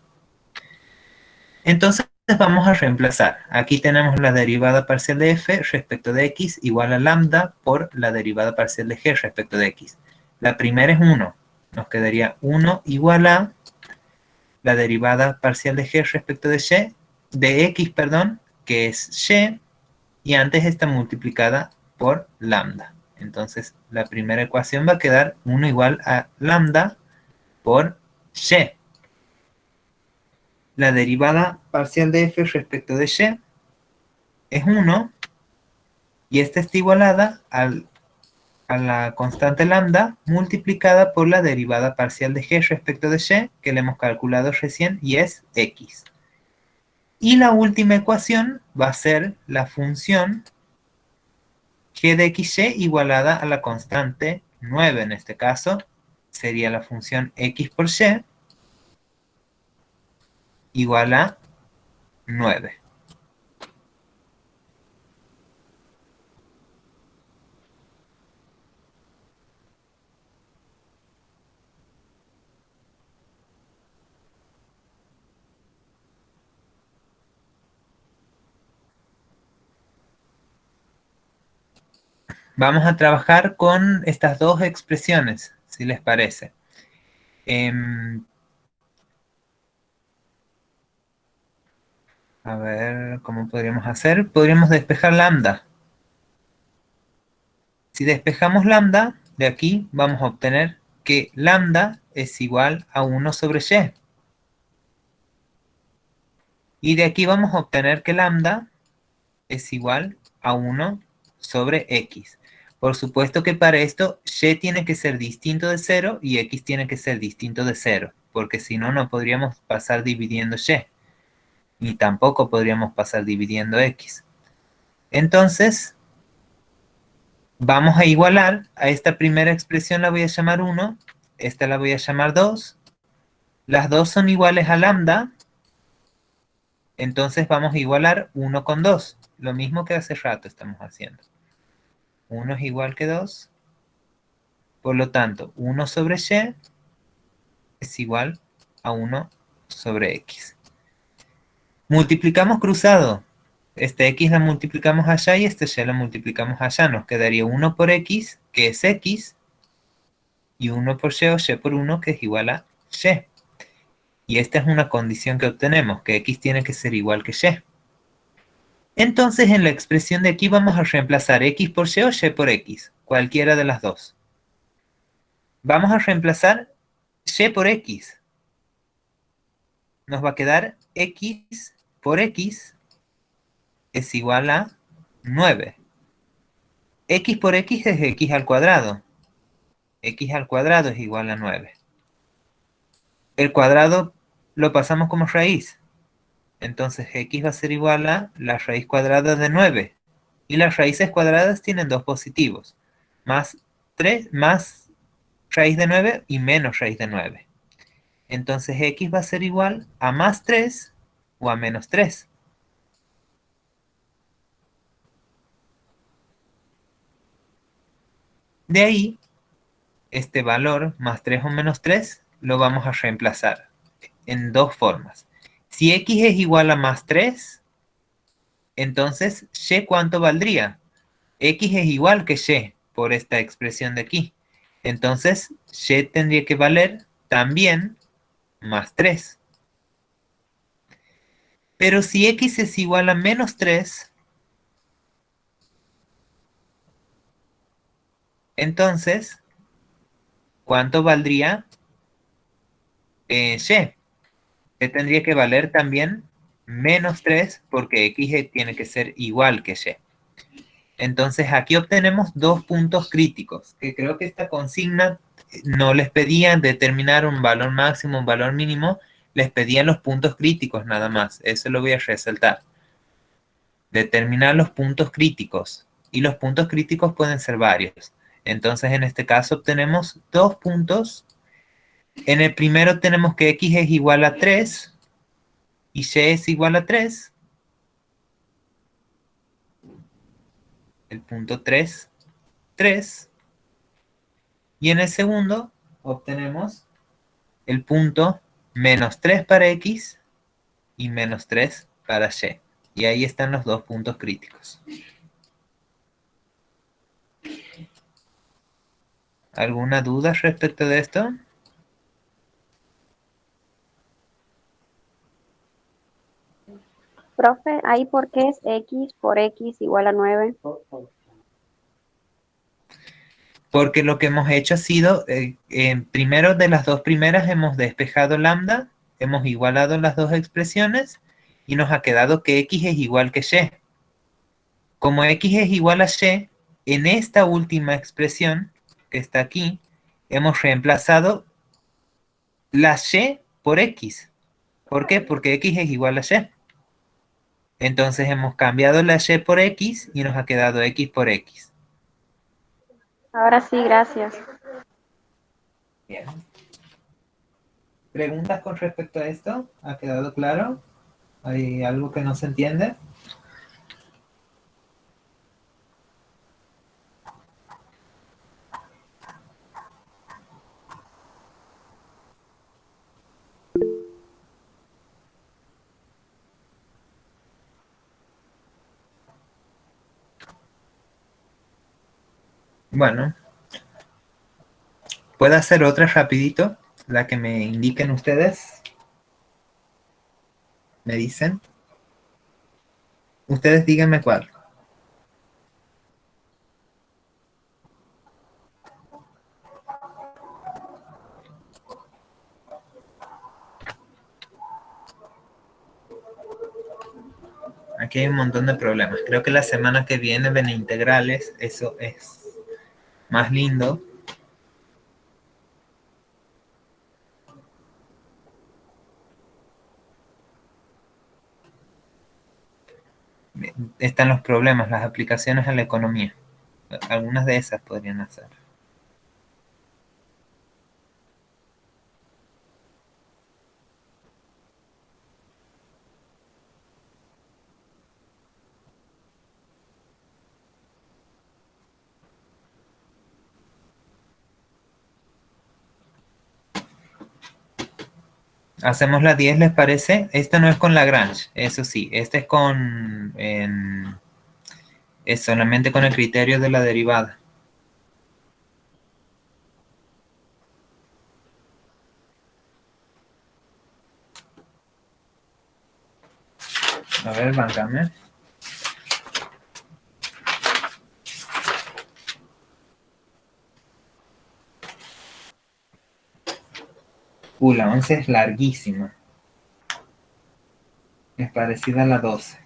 Entonces vamos a reemplazar. Aquí tenemos la derivada parcial de f respecto de x igual a lambda por la derivada parcial de g respecto de x. La primera es 1. Nos quedaría 1 igual a la derivada parcial de g respecto de y, de x, perdón, que es y antes está multiplicada por lambda. Entonces la primera ecuación va a quedar 1 igual a lambda por y. La derivada parcial de f respecto de y es 1 y esta está igualada a la constante lambda multiplicada por la derivada parcial de g respecto de y que le hemos calculado recién y es x. Y la última ecuación va a ser la función g de xy igualada a la constante 9 en este caso. Sería la función x por y igual a 9. Vamos a trabajar con estas dos expresiones, si les parece. A ver, ¿cómo podríamos hacer? Podríamos despejar lambda. Si despejamos lambda, de aquí vamos a obtener que lambda es igual a 1 sobre y. Y de aquí vamos a obtener que lambda es igual a 1 sobre x. Por supuesto que para esto y tiene que ser distinto de 0 y x tiene que ser distinto de 0, porque si no, no podríamos pasar dividiendo y, ni tampoco podríamos pasar dividiendo x. Entonces, vamos a igualar a esta primera expresión, la voy a llamar 1, esta la voy a llamar 2. Las dos son iguales a lambda, entonces vamos a igualar 1 con 2, lo mismo que hace rato estamos haciendo. 1 es igual que 2, por lo tanto 1 sobre y es igual a 1 sobre x. Multiplicamos cruzado, este x la multiplicamos allá y este y la multiplicamos allá, nos quedaría 1 por x, que es x, y 1 por y o y por 1, que es igual a y. Y esta es una condición que obtenemos, que x tiene que ser igual que y. Entonces en la expresión de aquí vamos a reemplazar x por y o y por x, cualquiera de las dos. Vamos a reemplazar y por x. Nos va a quedar x por x es igual a 9. X por x es x al cuadrado. X al cuadrado es igual a 9. El cuadrado lo pasamos como raíz. Entonces x va a ser igual a la raíz cuadrada de 9. Y las raíces cuadradas tienen dos positivos. Más 3, más raíz de 9 y menos raíz de 9. Entonces x va a ser igual a más 3 o a menos 3. De ahí, este valor más 3 o menos 3 lo vamos a reemplazar en dos formas. Si x es igual a más 3, entonces y ¿cuánto valdría? X es igual que y por esta expresión de aquí. Entonces y tendría que valer también más 3. Pero si x es igual a menos 3, entonces, ¿cuánto valdría y? Que tendría que valer también menos 3 porque x tiene que ser igual que y. Entonces aquí obtenemos dos puntos críticos, que creo que esta consigna no les pedía determinar un valor máximo, un valor mínimo, les pedían los puntos críticos nada más. Eso lo voy a resaltar. Determinar los puntos críticos. Y los puntos críticos pueden ser varios. Entonces en este caso obtenemos dos puntos. En el primero tenemos que x es igual a 3 y y es igual a 3. El punto 3, 3. Y en el segundo obtenemos el punto menos 3 para x y menos 3 para y. Y ahí están los dos puntos críticos. ¿Alguna duda respecto de esto? Profe, ¿ahí por qué es x por x igual a 9? Porque lo que hemos hecho ha sido, primero de las dos primeras hemos despejado lambda, hemos igualado las dos expresiones y nos ha quedado que x es igual que y. Como x es igual a y, en esta última expresión que está aquí, hemos reemplazado la y por x. ¿Por qué? Porque x es igual a y. Entonces hemos cambiado la y por x y nos ha quedado x por x. Ahora sí, gracias. Bien. ¿Preguntas con respecto a esto? ¿Ha quedado claro? ¿Hay algo que no se entiende? Bueno, ¿puedo hacer otra rapidito? La que me indiquen ustedes. ¿Me dicen? Ustedes díganme cuál. Aquí hay un montón de problemas. Creo que la semana que viene ven integrales. Eso es más lindo. Están los problemas, las aplicaciones a la economía. Algunas de esas podrían hacer. Hacemos la 10, ¿les parece? Esta no es con Lagrange, eso sí. Esta es es solamente con el criterio de la derivada. A ver, bancame. La 11 es larguísima. Es parecida a la 12.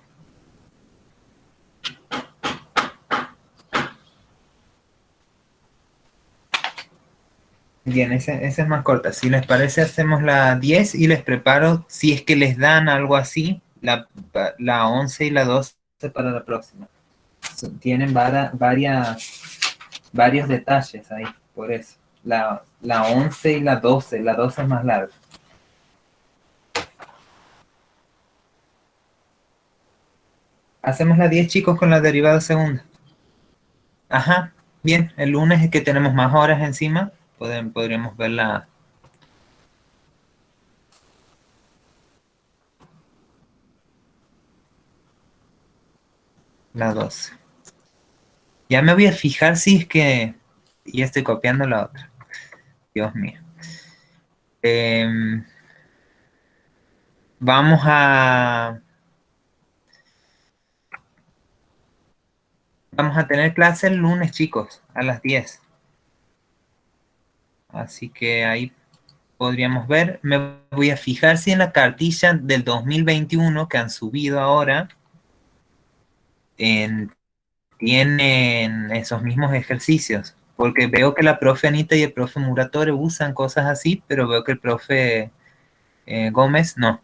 Bien, esa es más corta. Si les parece, hacemos la 10 y les preparo, si es que les dan algo así, la 11 y la 12 para la próxima. Tienen varios detalles ahí, por eso. La 11 y la 12 es más larga. Hacemos la 10, chicos, con la derivada segunda. Ajá, bien. El lunes es que tenemos más horas encima. Podríamos ver la 12. Ya me voy a fijar si es que... Ya estoy copiando la otra. Dios mío. Vamos a tener clase el lunes, chicos, a las 10. Así que ahí podríamos ver. Me voy a fijar si en la cartilla del 2021 que han subido ahora tienen esos mismos ejercicios. Porque veo que la profe Anita y el profe Muratore usan cosas así, pero veo que el profe Gómez no.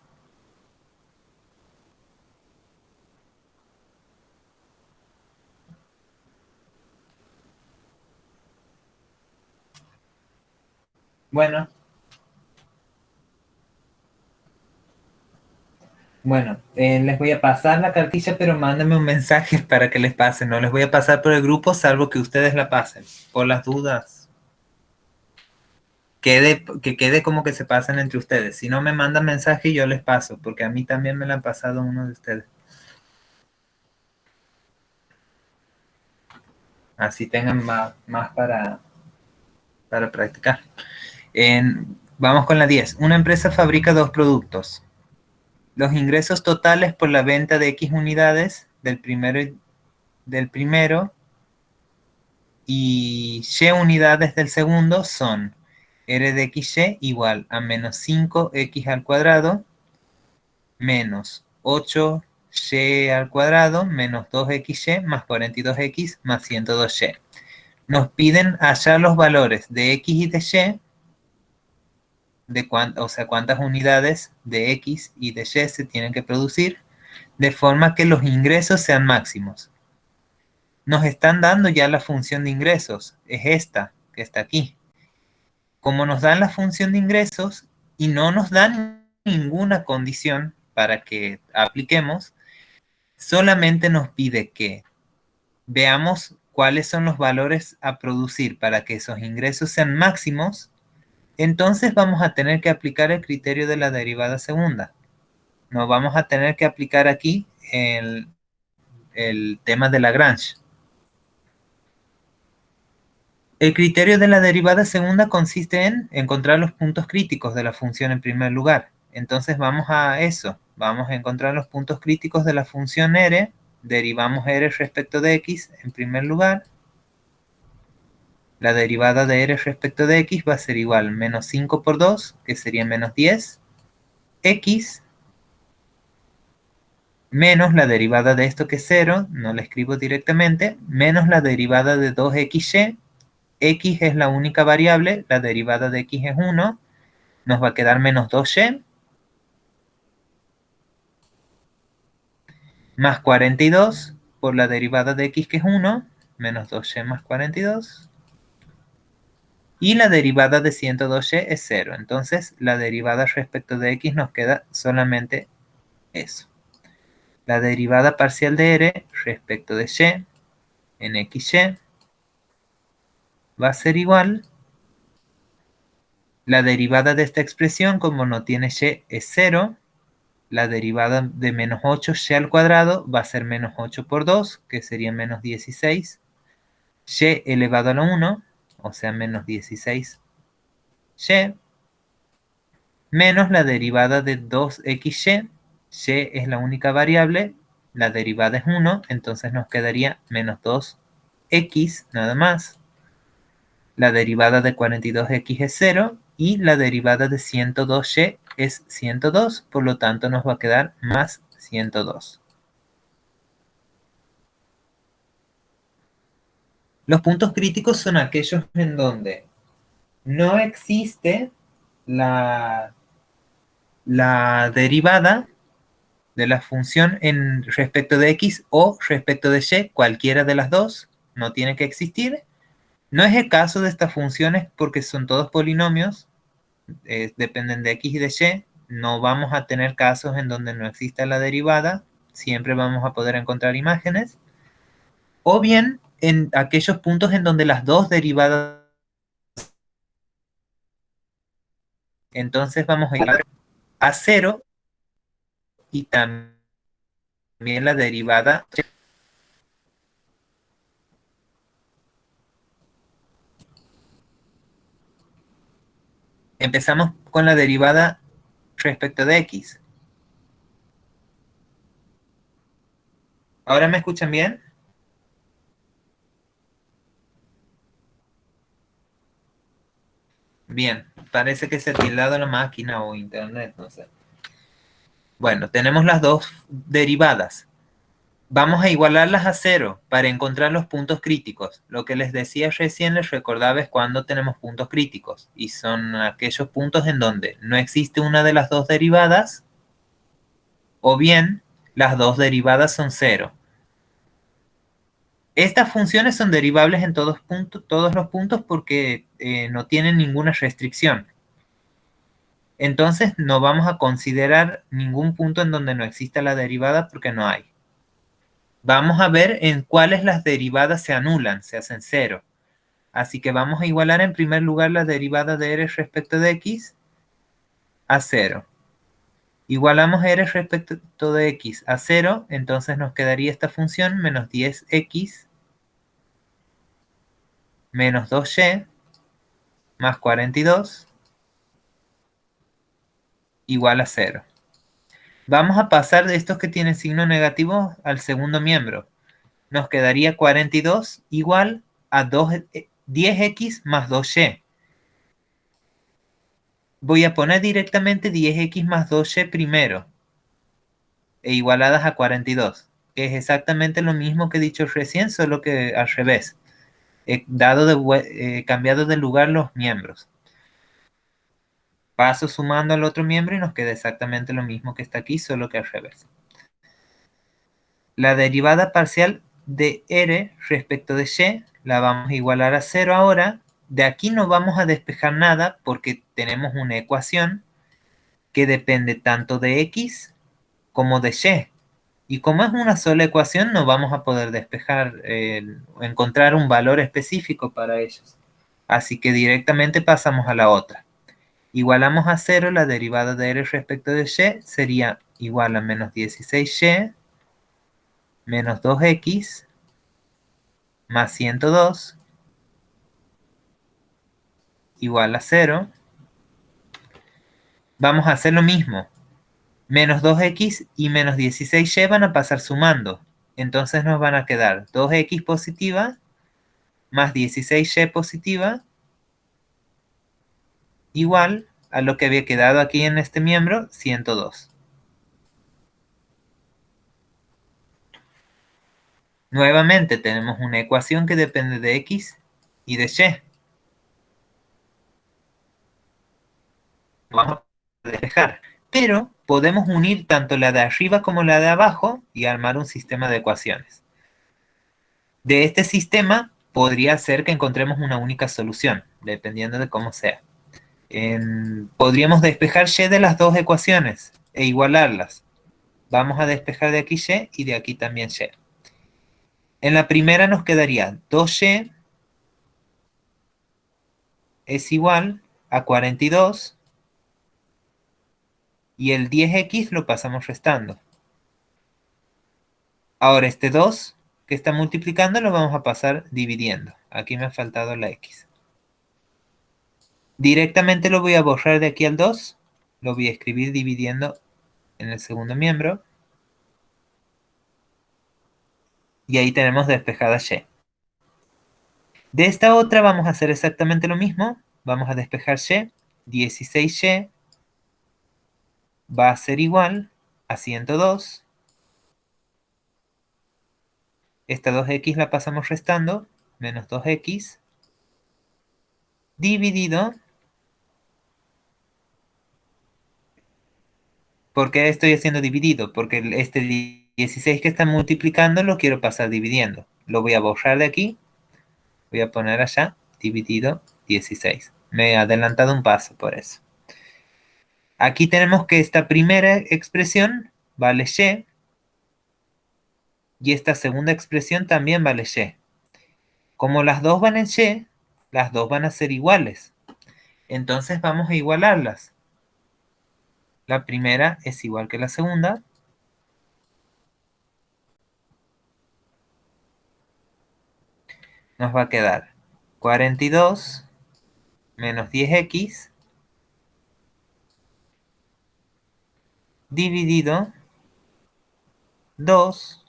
Bueno, les voy a pasar la cartilla, pero mándenme un mensaje para que les pase. No les voy a pasar por el grupo, salvo que ustedes la pasen, por las dudas. Que quede como que se pasen entre ustedes. Si no me mandan mensaje, yo les paso, porque a mí también me la han pasado uno de ustedes. Así tengan más para practicar. Vamos con la 10. Una empresa fabrica dos productos. Los ingresos totales por la venta de X unidades del primero y Y unidades del segundo son R de XY igual a menos 5X al cuadrado menos 8Y al cuadrado menos 2XY más 42X más 102Y. Nos piden hallar los valores de X y de Y, o sea, cuántas unidades de X y de Y se tienen que producir, de forma que los ingresos sean máximos. Nos están dando ya la función de ingresos, es esta que está aquí. Como nos dan la función de ingresos y no nos dan ninguna condición para que apliquemos, solamente nos pide que veamos cuáles son los valores a producir para que esos ingresos sean máximos. Entonces vamos a tener que aplicar el criterio de la derivada segunda. No vamos a tener que aplicar aquí el tema de Lagrange. El criterio de la derivada segunda consiste en encontrar los puntos críticos de la función en primer lugar. Entonces vamos a eso. Vamos a encontrar los puntos críticos de la función r. Derivamos r respecto de x en primer lugar. La derivada de r respecto de x va a ser igual a menos 5 por 2, que sería menos 10, x, menos la derivada de esto que es 0, no la escribo directamente, menos la derivada de 2xy, x es la única variable, la derivada de x es 1, nos va a quedar menos 2y, más 42, por la derivada de x que es 1, menos 2y más 42, y la derivada de 102y es 0. Entonces, la derivada respecto de x nos queda solamente eso. La derivada parcial de r respecto de y en xy va a ser igual. La derivada de esta expresión, como no tiene y, es 0. La derivada de menos 8y al cuadrado va a ser menos 8 por 2, que sería menos 16. Y elevado a la 1, o sea, menos 16y, menos la derivada de 2xy. Y es la única variable, la derivada es 1, entonces nos quedaría menos 2x nada más. La derivada de 42x es 0 y la derivada de 102y es 102, por lo tanto nos va a quedar más 102. Los puntos críticos son aquellos en donde no existe la derivada de la función en respecto de x o respecto de y, cualquiera de las dos, no tiene que existir. No es el caso de estas funciones porque son todos polinomios, dependen de x y de y, no vamos a tener casos en donde no exista la derivada, siempre vamos a poder encontrar imágenes, o bien en aquellos puntos en donde las dos derivadas. Entonces vamos a ir a 0 y también la derivada. Empezamos con la derivada respecto de x. ¿Ahora me escuchan bien? Bien, parece que se ha tildado la máquina o internet, no sé. Bueno, tenemos las dos derivadas. Vamos a igualarlas a 0 para encontrar los puntos críticos. Lo que les decía recién, les recordaba, es cuando tenemos puntos críticos. Y son aquellos puntos en donde no existe una de las dos derivadas, o bien las dos derivadas son 0. Estas funciones son derivables en todos los puntos porque no tienen ninguna restricción. Entonces no vamos a considerar ningún punto en donde no exista la derivada porque no hay. Vamos a ver en cuáles las derivadas se anulan, se hacen 0. Así que vamos a igualar en primer lugar la derivada de r respecto de x a 0. Igualamos r respecto de x a 0, entonces nos quedaría esta función menos 10x menos 2y más 42 igual a 0. Vamos a pasar de estos que tienen signo negativo al segundo miembro. Nos quedaría 42 igual a 10x más 2y. Voy a poner directamente 10x más 2y primero, e igualadas a 42. Es exactamente lo mismo que he dicho recién, solo que al revés. He cambiado de lugar los miembros. Paso sumando al otro miembro y nos queda exactamente lo mismo que está aquí, solo que al revés. La derivada parcial de r respecto de y la vamos a igualar a 0 ahora. De aquí no vamos a despejar nada porque tenemos una ecuación que depende tanto de x como de y. Y como es una sola ecuación, no vamos a poder despejar, encontrar un valor específico para ellos. Así que directamente pasamos a la otra. Igualamos a 0 la derivada de r respecto de y, sería igual a menos 16y menos 2x más 102 igual a 0. Vamos a hacer lo mismo. Menos 2x y menos 16y van a pasar sumando. Entonces nos van a quedar 2x positiva más 16y positiva igual a lo que había quedado aquí en este miembro, 102. Nuevamente tenemos una ecuación que depende de x y de y. Vamos a despejar. Pero podemos unir tanto la de arriba como la de abajo y armar un sistema de ecuaciones. De este sistema podría ser que encontremos una única solución, dependiendo de cómo sea. Podríamos despejar y de las dos ecuaciones e igualarlas. Vamos a despejar de aquí y y de aquí también y. En la primera nos quedaría 2y es igual a 42 y el 10x lo pasamos restando. Ahora este 2 que está multiplicando lo vamos a pasar dividiendo. Aquí me ha faltado la x. Directamente lo voy a borrar de aquí al 2. Lo voy a escribir dividiendo en el segundo miembro. Y ahí tenemos despejada y. De esta otra vamos a hacer exactamente lo mismo. Vamos a despejar y. 16y va a ser igual a 102. Esta 2x la pasamos restando. Menos 2x dividido. ¿Por qué estoy haciendo dividido? Porque este 16 que está multiplicando lo quiero pasar dividiendo. Lo voy a borrar de aquí. Voy a poner allá, dividido 16. Me he adelantado un paso por eso. Aquí tenemos que esta primera expresión vale y. Y esta segunda expresión también vale y. Como las dos van en y, las dos van a ser iguales. Entonces vamos a igualarlas. La primera es igual que la segunda. Nos va a quedar 42 menos 10x dividido 2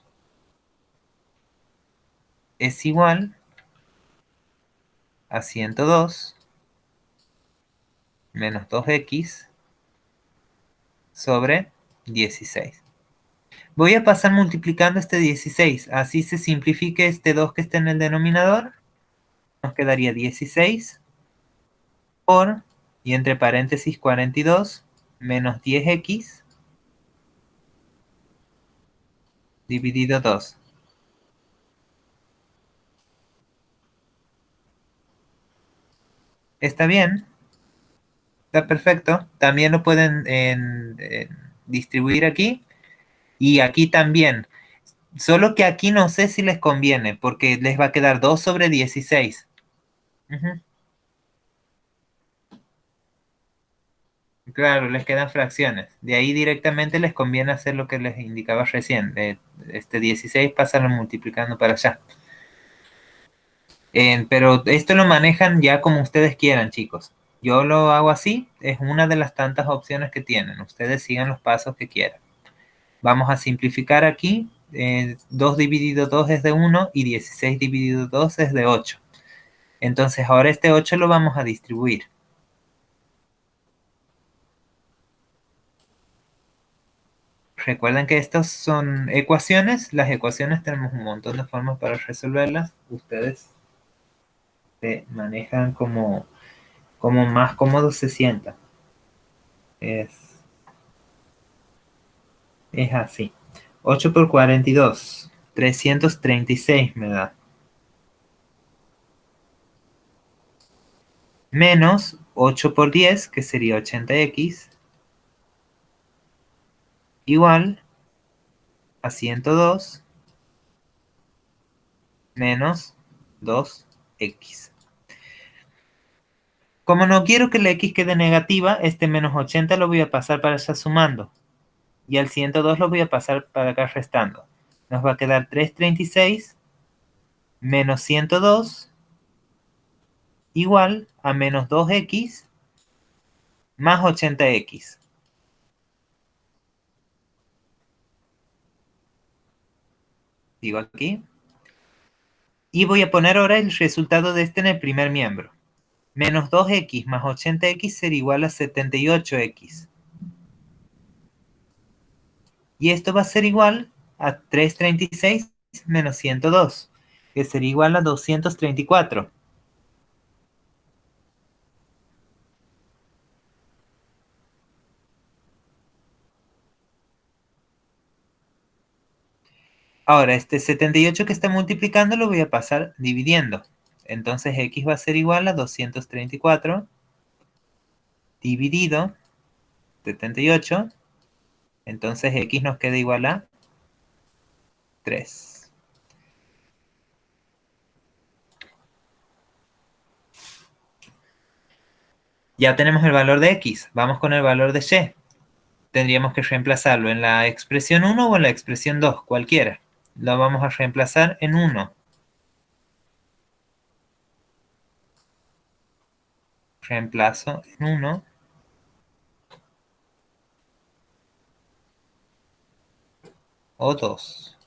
es igual a 102 menos 2x sobre 16. Voy a pasar multiplicando este 16, así se simplifique este 2 que está en el denominador. Nos quedaría 16 por, y entre paréntesis 42, menos 10x dividido 2. ¿Está bien? Está perfecto. También lo pueden distribuir aquí. Y aquí también. Solo que aquí no sé si les conviene, porque les va a quedar 2 sobre 16. Ujú. Claro, les quedan fracciones. De ahí directamente les conviene hacer lo que les indicaba recién. Este 16 pasarlo multiplicando para allá. Pero esto lo manejan ya como ustedes quieran, chicos. Yo lo hago así. Es una de las tantas opciones que tienen. Ustedes sigan los pasos que quieran. Vamos a simplificar aquí. 2 dividido 2 es de 1 y 16 dividido 2 es de 8. Entonces ahora este 8 lo vamos a distribuir. Recuerden que estas son ecuaciones. Las ecuaciones tenemos un montón de formas para resolverlas. Ustedes se manejan como más cómodos se sientan. Es así. 8 por 42. 336 me da. Menos 8 por 10, que sería 80x. Igual a 102 menos 2x. Como no quiero que la x quede negativa, este menos 80 lo voy a pasar para allá sumando. Y al 102 lo voy a pasar para acá restando. Nos va a quedar 336 menos 102 igual a menos 2x más 80x. Digo aquí. Y voy a poner ahora el resultado de este en el primer miembro. Menos 2x más 80x será igual a 78x. Y esto va a ser igual a 336 menos 102, que sería igual a 234. Ahora, este 78 que está multiplicando lo voy a pasar dividiendo. Entonces x va a ser igual a 234 dividido 78. Entonces x nos queda igual a 3. Ya tenemos el valor de x. Vamos con el valor de y. Tendríamos que reemplazarlo en la expresión 1 o en la expresión 2, cualquiera. Lo vamos a reemplazar en 1. Reemplazo en 1. O 2.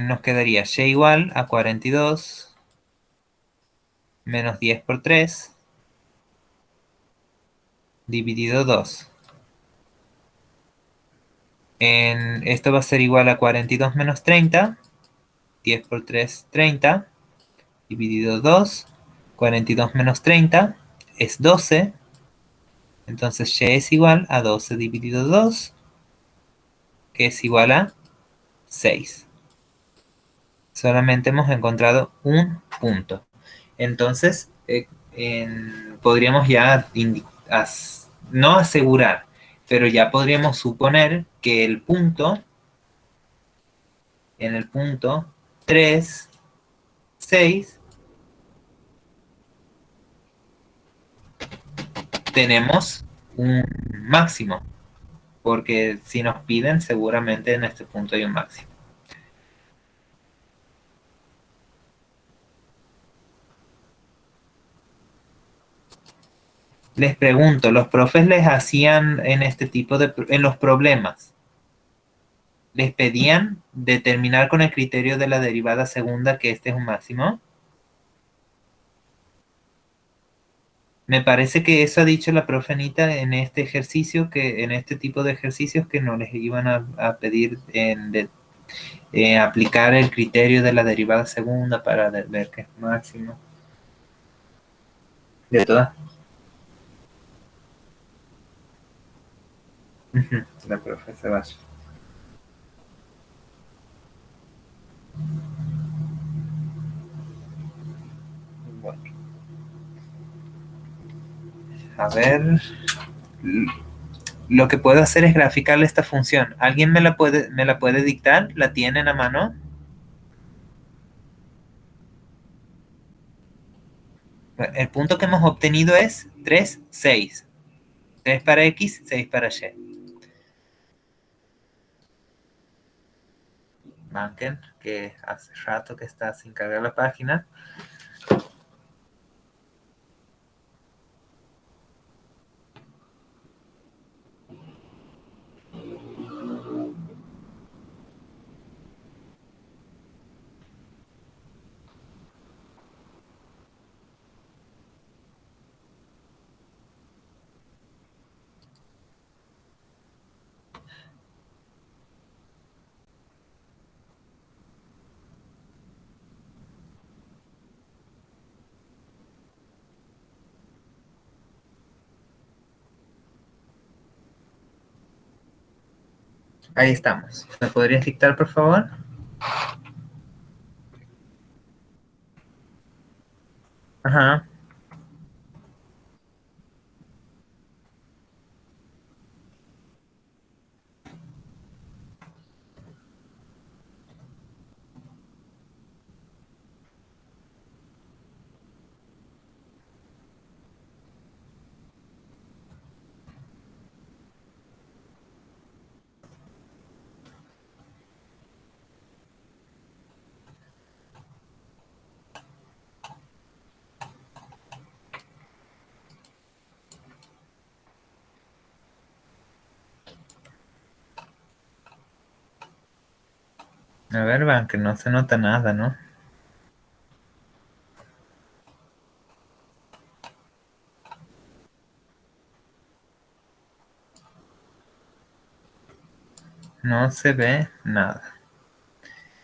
Nos quedaría y igual a 42 menos 10 por 3 dividido 2. Esto va a ser igual a 42 menos 30. 10 por 3, 30. Dividido 2. 42 menos 30 es 12. Entonces y es igual a 12 dividido 2, que es igual a 6. Solamente hemos encontrado un punto. Entonces, podríamos ya no asegurar, pero ya podríamos suponer que el punto en el punto 3, 6, tenemos un máximo, porque si nos piden, seguramente en este punto hay un máximo. Les pregunto, ¿los profes les hacían en este tipo en los problemas, les pedían determinar con el criterio de la derivada segunda que este es un máximo? Me parece que eso ha dicho la profe Anita en este ejercicio, que en este tipo de ejercicios que no les iban a pedir aplicar el criterio de la derivada segunda para ver que es máximo. De todas. La profe Sebastián. Bueno. A ver. Lo que puedo hacer es graficarle esta función. ¿Alguien me la puede dictar? ¿La tienen a mano? El punto que hemos obtenido es 3, 6. 3 para X, 6 para Y. Manquen, que hace rato que está sin cargar la página. Ahí estamos. ¿Me podrías dictar, por favor? Ajá. A ver, van, que no se nota nada, ¿no? No se ve nada.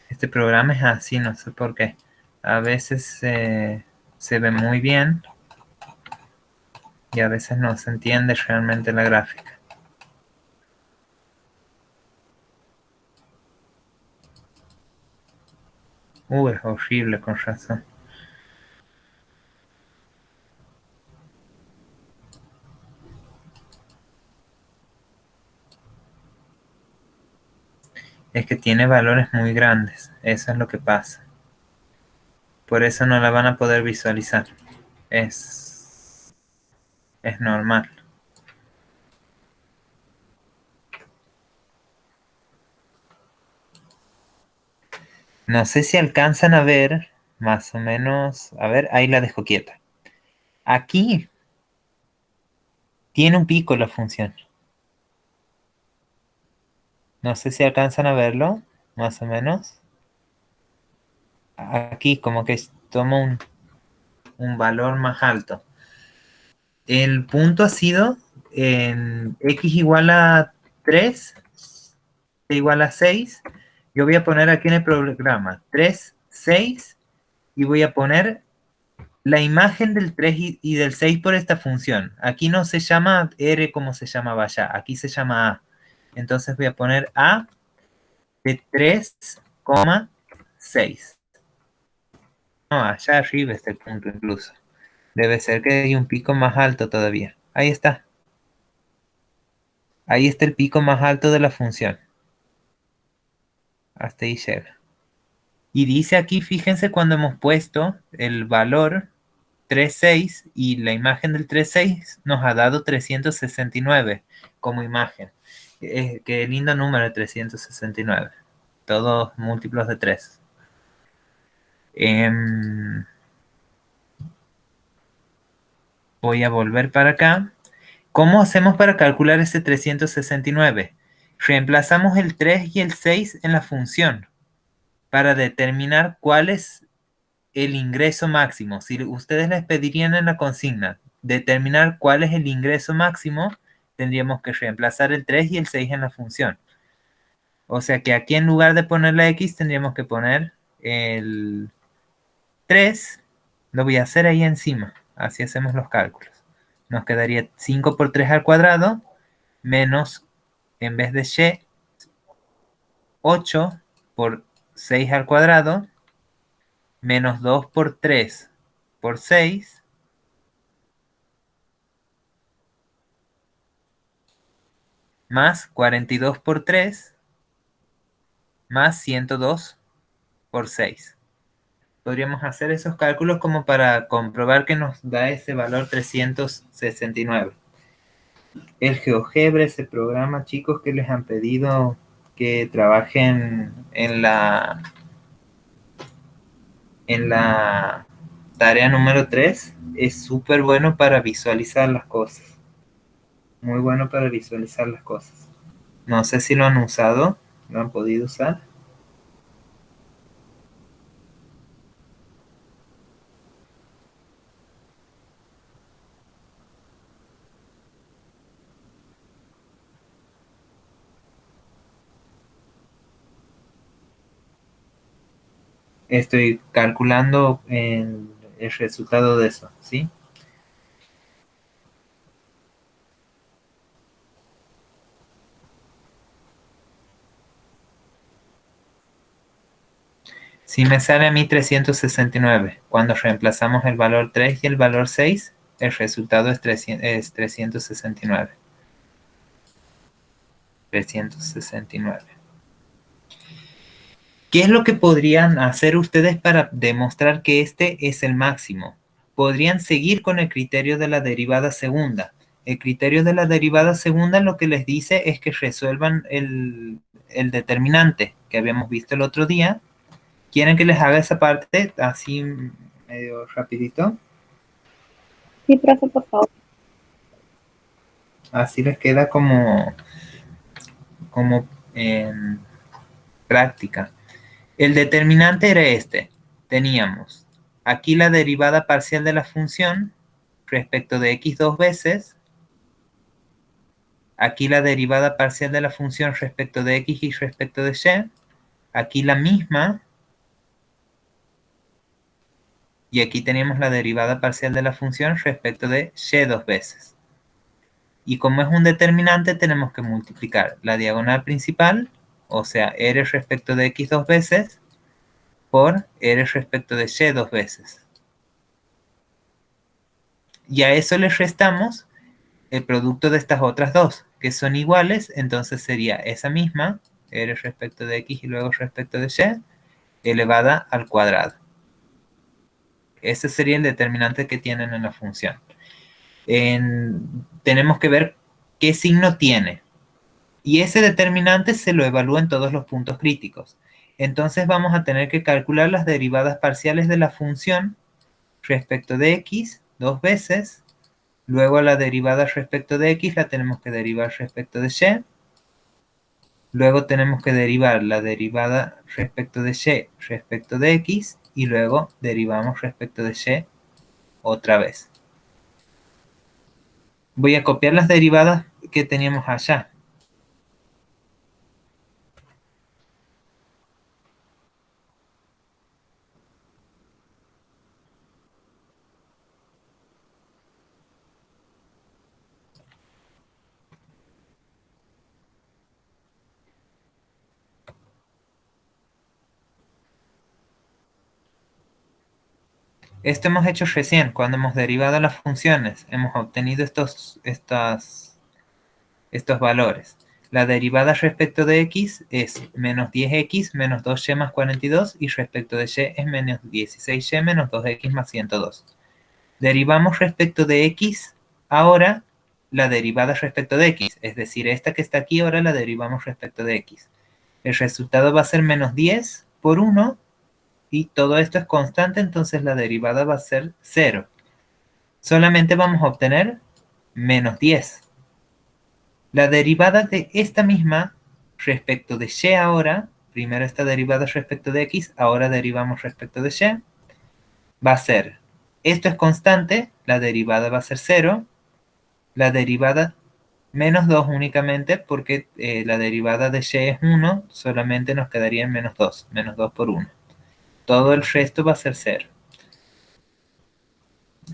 Este programa es así, no sé por qué. A veces se ve muy bien y a veces no se entiende realmente la gráfica. Es horrible, con razón. Es que tiene valores muy grandes. Eso es lo que pasa. Por eso no la van a poder visualizar. Es normal. No sé si alcanzan a ver, más o menos. A ver, ahí la dejo quieta. Aquí tiene un pico la función. No sé si alcanzan a verlo, más o menos. Aquí como que toma un valor más alto. El punto ha sido en x igual a 3, igual a 6. Yo voy a poner aquí en el programa 3, 6 y voy a poner la imagen del 3 y del 6 por esta función. Aquí no se llama R como se llamaba allá, aquí se llama A. Entonces voy a poner A de 3,6. No, allá arriba está el punto incluso. Debe ser que hay un pico más alto todavía. Ahí está. Ahí está el pico más alto de la función. Hasta ahí llega. Y dice aquí, fíjense, cuando hemos puesto el valor 3,6 y la imagen del 3,6 nos ha dado 369 como imagen. Qué lindo número, 369. Todos múltiplos de 3. Voy a volver para acá. ¿Cómo hacemos para calcular ese 369? Reemplazamos el 3 y el 6 en la función para determinar cuál es el ingreso máximo. Si ustedes les pedirían en la consigna determinar cuál es el ingreso máximo, tendríamos que reemplazar el 3 y el 6 en la función. O sea que aquí en lugar de poner la X tendríamos que poner el 3. Lo voy a hacer ahí encima. Así hacemos los cálculos. Nos quedaría 5 por 3 al cuadrado menos, en vez de y, 8 por 6 al cuadrado menos 2 por 3 por 6 más 42 por 3 más 102 por 6. Podríamos hacer esos cálculos como para comprobar que nos da ese valor 369. El GeoGebra, ese programa, chicos, que les han pedido que trabajen en la tarea número 3, es súper bueno para visualizar las cosas. Muy bueno para visualizar las cosas. No sé si lo han usado, lo han podido usar. Estoy calculando el resultado de eso, ¿sí? Si me sale a mí 369, cuando reemplazamos el valor 3 y el valor 6, el resultado es 369. 369. ¿Qué es lo que podrían hacer ustedes para demostrar que este es el máximo? Podrían seguir con el criterio de la derivada segunda. El criterio de la derivada segunda lo que les dice es que resuelvan el determinante que habíamos visto el otro día. ¿Quieren que les haga esa parte así medio rapidito? Sí, profe, por favor. Así les queda como en práctica. El determinante era este. Teníamos aquí la derivada parcial de la función respecto de x dos veces. Aquí la derivada parcial de la función respecto de x y respecto de y. Aquí la misma. Y aquí tenemos la derivada parcial de la función respecto de y dos veces. Y como es un determinante, tenemos que multiplicar la diagonal principal, o sea, r respecto de x dos veces, por r respecto de y dos veces. Y a eso le restamos el producto de estas otras dos, que son iguales, entonces sería esa misma, r respecto de x y luego respecto de y, elevada al cuadrado. Ese sería el determinante que tienen en la función. Tenemos que ver qué signo tiene. Y ese determinante se lo evalúa en todos los puntos críticos. Entonces vamos a tener que calcular las derivadas parciales de la función respecto de x dos veces. Luego la derivada respecto de x la tenemos que derivar respecto de y. Luego tenemos que derivar la derivada respecto de y respecto de x. Y luego derivamos respecto de y otra vez. Voy a copiar las derivadas que teníamos allá. Esto hemos hecho recién, cuando hemos derivado las funciones. Hemos obtenido estos valores. La derivada respecto de x es menos 10x menos 2y más 42 y respecto de y es menos 16y menos 2x más 102. Derivamos respecto de x ahora la derivada respecto de x, es decir, esta que está aquí ahora la derivamos respecto de x. El resultado va a ser menos 10 por 1 y todo esto es constante, entonces la derivada va a ser 0. Solamente vamos a obtener menos 10. La derivada de esta misma respecto de y ahora, primero esta derivada respecto de x, ahora derivamos respecto de y, va a ser, esto es constante, la derivada va a ser 0, la derivada menos 2 únicamente porque la derivada de y es 1, solamente nos quedaría en menos 2 por 1. Todo el resto va a ser 0.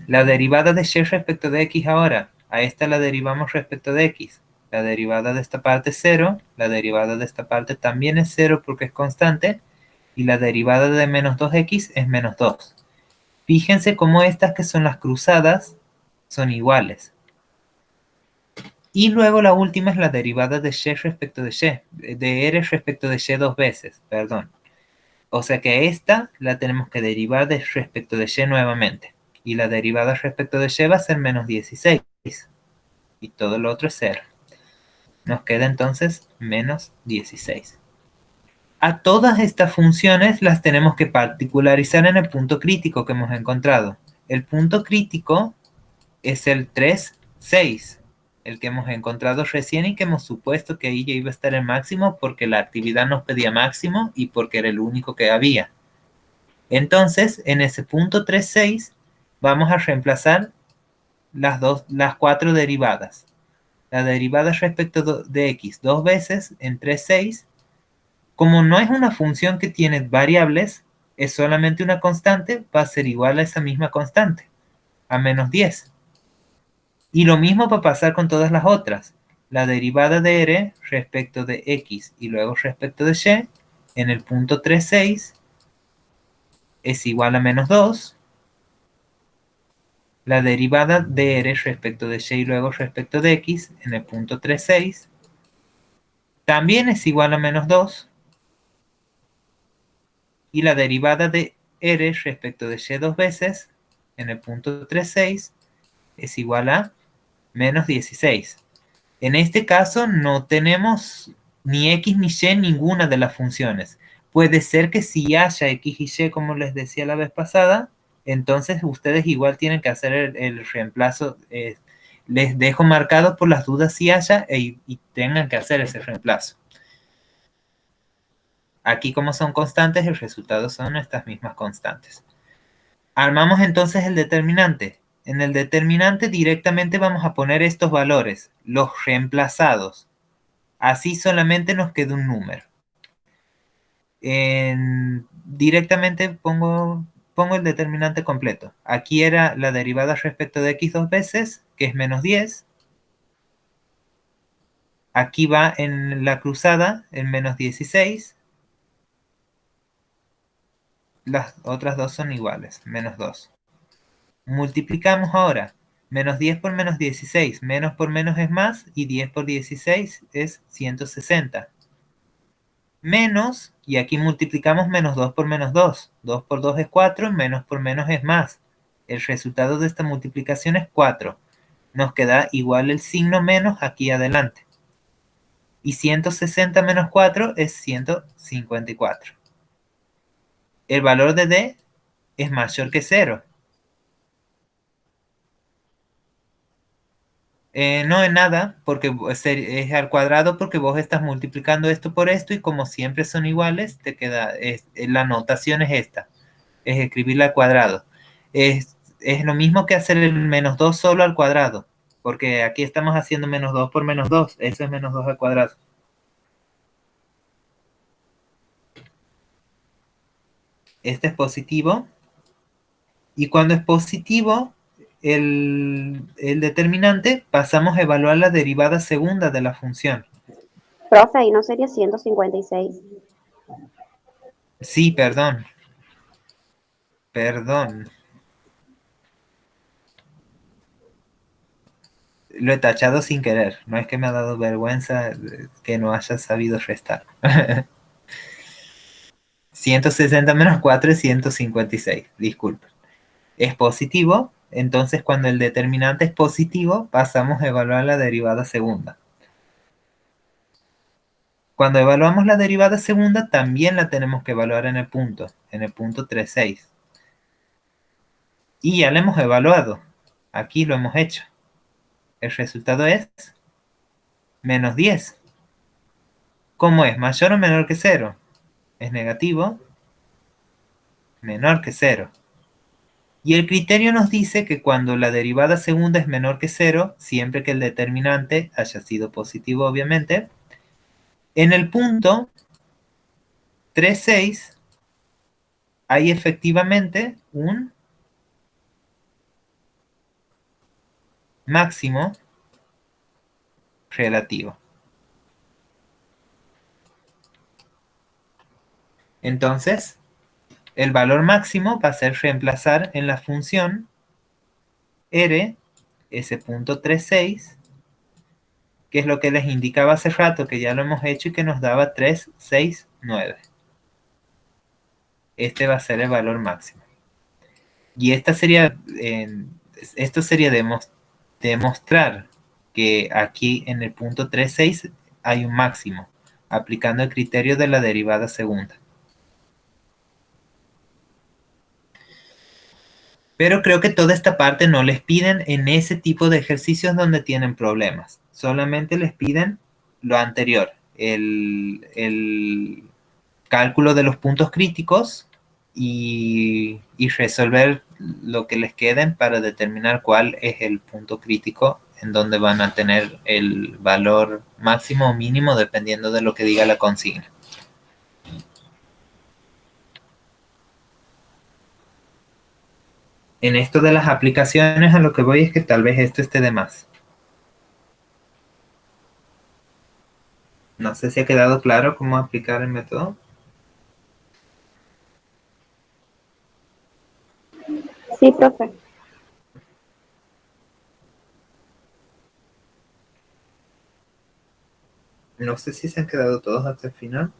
La derivada de y respecto de x ahora, a esta la derivamos respecto de x. La derivada de esta parte es 0, la derivada de esta parte también es 0 porque es constante, y la derivada de menos 2x es menos 2. Fíjense cómo estas que son las cruzadas son iguales. Y luego la última es la derivada de y respecto de y, de r respecto de y dos veces, perdón. O sea que esta la tenemos que derivar de respecto de y nuevamente. Y la derivada respecto de y va a ser menos 16. Y todo lo otro es 0. Nos queda entonces menos 16. A todas estas funciones las tenemos que particularizar en el punto crítico que hemos encontrado. El punto crítico es el 3, 6, el que hemos encontrado recién y que hemos supuesto que ahí ya iba a estar el máximo porque la actividad nos pedía máximo y porque era el único que había. Entonces, en ese punto 3, 6, vamos a reemplazar las 4 derivadas. La derivada respecto de x dos veces en 3, 6. Como no es una función que tiene variables, es solamente una constante, va a ser igual a esa misma constante, a menos 10. Y lo mismo va a pasar con todas las otras. La derivada de r respecto de x y luego respecto de y en el punto 3, 6 es igual a menos 2. La derivada de r respecto de y luego respecto de x en el punto 3, 6 también es igual a menos 2. Y la derivada de r respecto de y dos veces en el punto 3, 6 es igual a menos 16. En este caso no tenemos ni x ni y ninguna de las funciones. Puede ser que si haya x y y, como les decía la vez pasada, entonces ustedes igual tienen que hacer el reemplazo. Les dejo marcado por las dudas si haya y tengan que hacer ese reemplazo. Aquí como son constantes, el resultado son estas mismas constantes. Armamos entonces el determinante. En el determinante directamente vamos a poner estos valores, los reemplazados. Así solamente nos queda un número. Directamente pongo el determinante completo. Aquí era la derivada respecto de x dos veces, que es menos 10. Aquí va en la cruzada, el menos 16. Las otras dos son iguales, menos 2. Multiplicamos ahora. Menos 10 por menos 16. Menos por menos es más. Y 10 por 16 es 160. Menos, y aquí multiplicamos menos 2 por menos 2. 2 por 2 es 4. Menos por menos es más. El resultado de esta multiplicación es 4. Nos queda igual el signo menos aquí adelante. Y 160 menos 4 es 154. El valor de D es mayor que 0. No es nada, porque es al cuadrado, porque vos estás multiplicando esto por esto y como siempre son iguales, te queda, la notación es esta, es escribirla al cuadrado. Es lo mismo que hacer el menos 2 solo al cuadrado, porque aquí estamos haciendo menos 2 por menos 2, eso es menos 2 al cuadrado. Este es positivo, y cuando es positivo, el determinante, pasamos a evaluar la derivada segunda de la función. Profe, ahí no sería 156. Sí, perdón. Perdón. Lo he tachado sin querer. No es que me ha dado vergüenza que no haya sabido restar. 160 menos 4 es 156. Disculpen. Es positivo. Entonces, cuando el determinante es positivo, pasamos a evaluar la derivada segunda. Cuando evaluamos la derivada segunda, también la tenemos que evaluar en el punto 3,6. Y ya la hemos evaluado. Aquí lo hemos hecho. El resultado es menos 10. ¿Cómo es? ¿Mayor o menor que 0? Es negativo, menor que 0. Y el criterio nos dice que cuando la derivada segunda es menor que 0, siempre que el determinante haya sido positivo, obviamente, en el punto 3,6 hay efectivamente un máximo relativo. Entonces, el valor máximo va a ser reemplazar en la función R, ese punto 3,6, que es lo que les indicaba hace rato, que ya lo hemos hecho y que nos daba 3,6,9. Este va a ser el valor máximo. Y esto sería demostrar que aquí en el punto 3,6 hay un máximo, aplicando el criterio de la derivada segunda. Pero creo que toda esta parte no les piden en ese tipo de ejercicios donde tienen problemas. Solamente les piden lo anterior, el cálculo de los puntos críticos y resolver lo que les queden para determinar cuál es el punto crítico en donde van a tener el valor máximo o mínimo dependiendo de lo que diga la consigna. En esto de las aplicaciones a lo que voy es que tal vez esto esté de más. No sé si ha quedado claro cómo aplicar el método. Sí, profe. No sé si se han quedado todos hasta el final.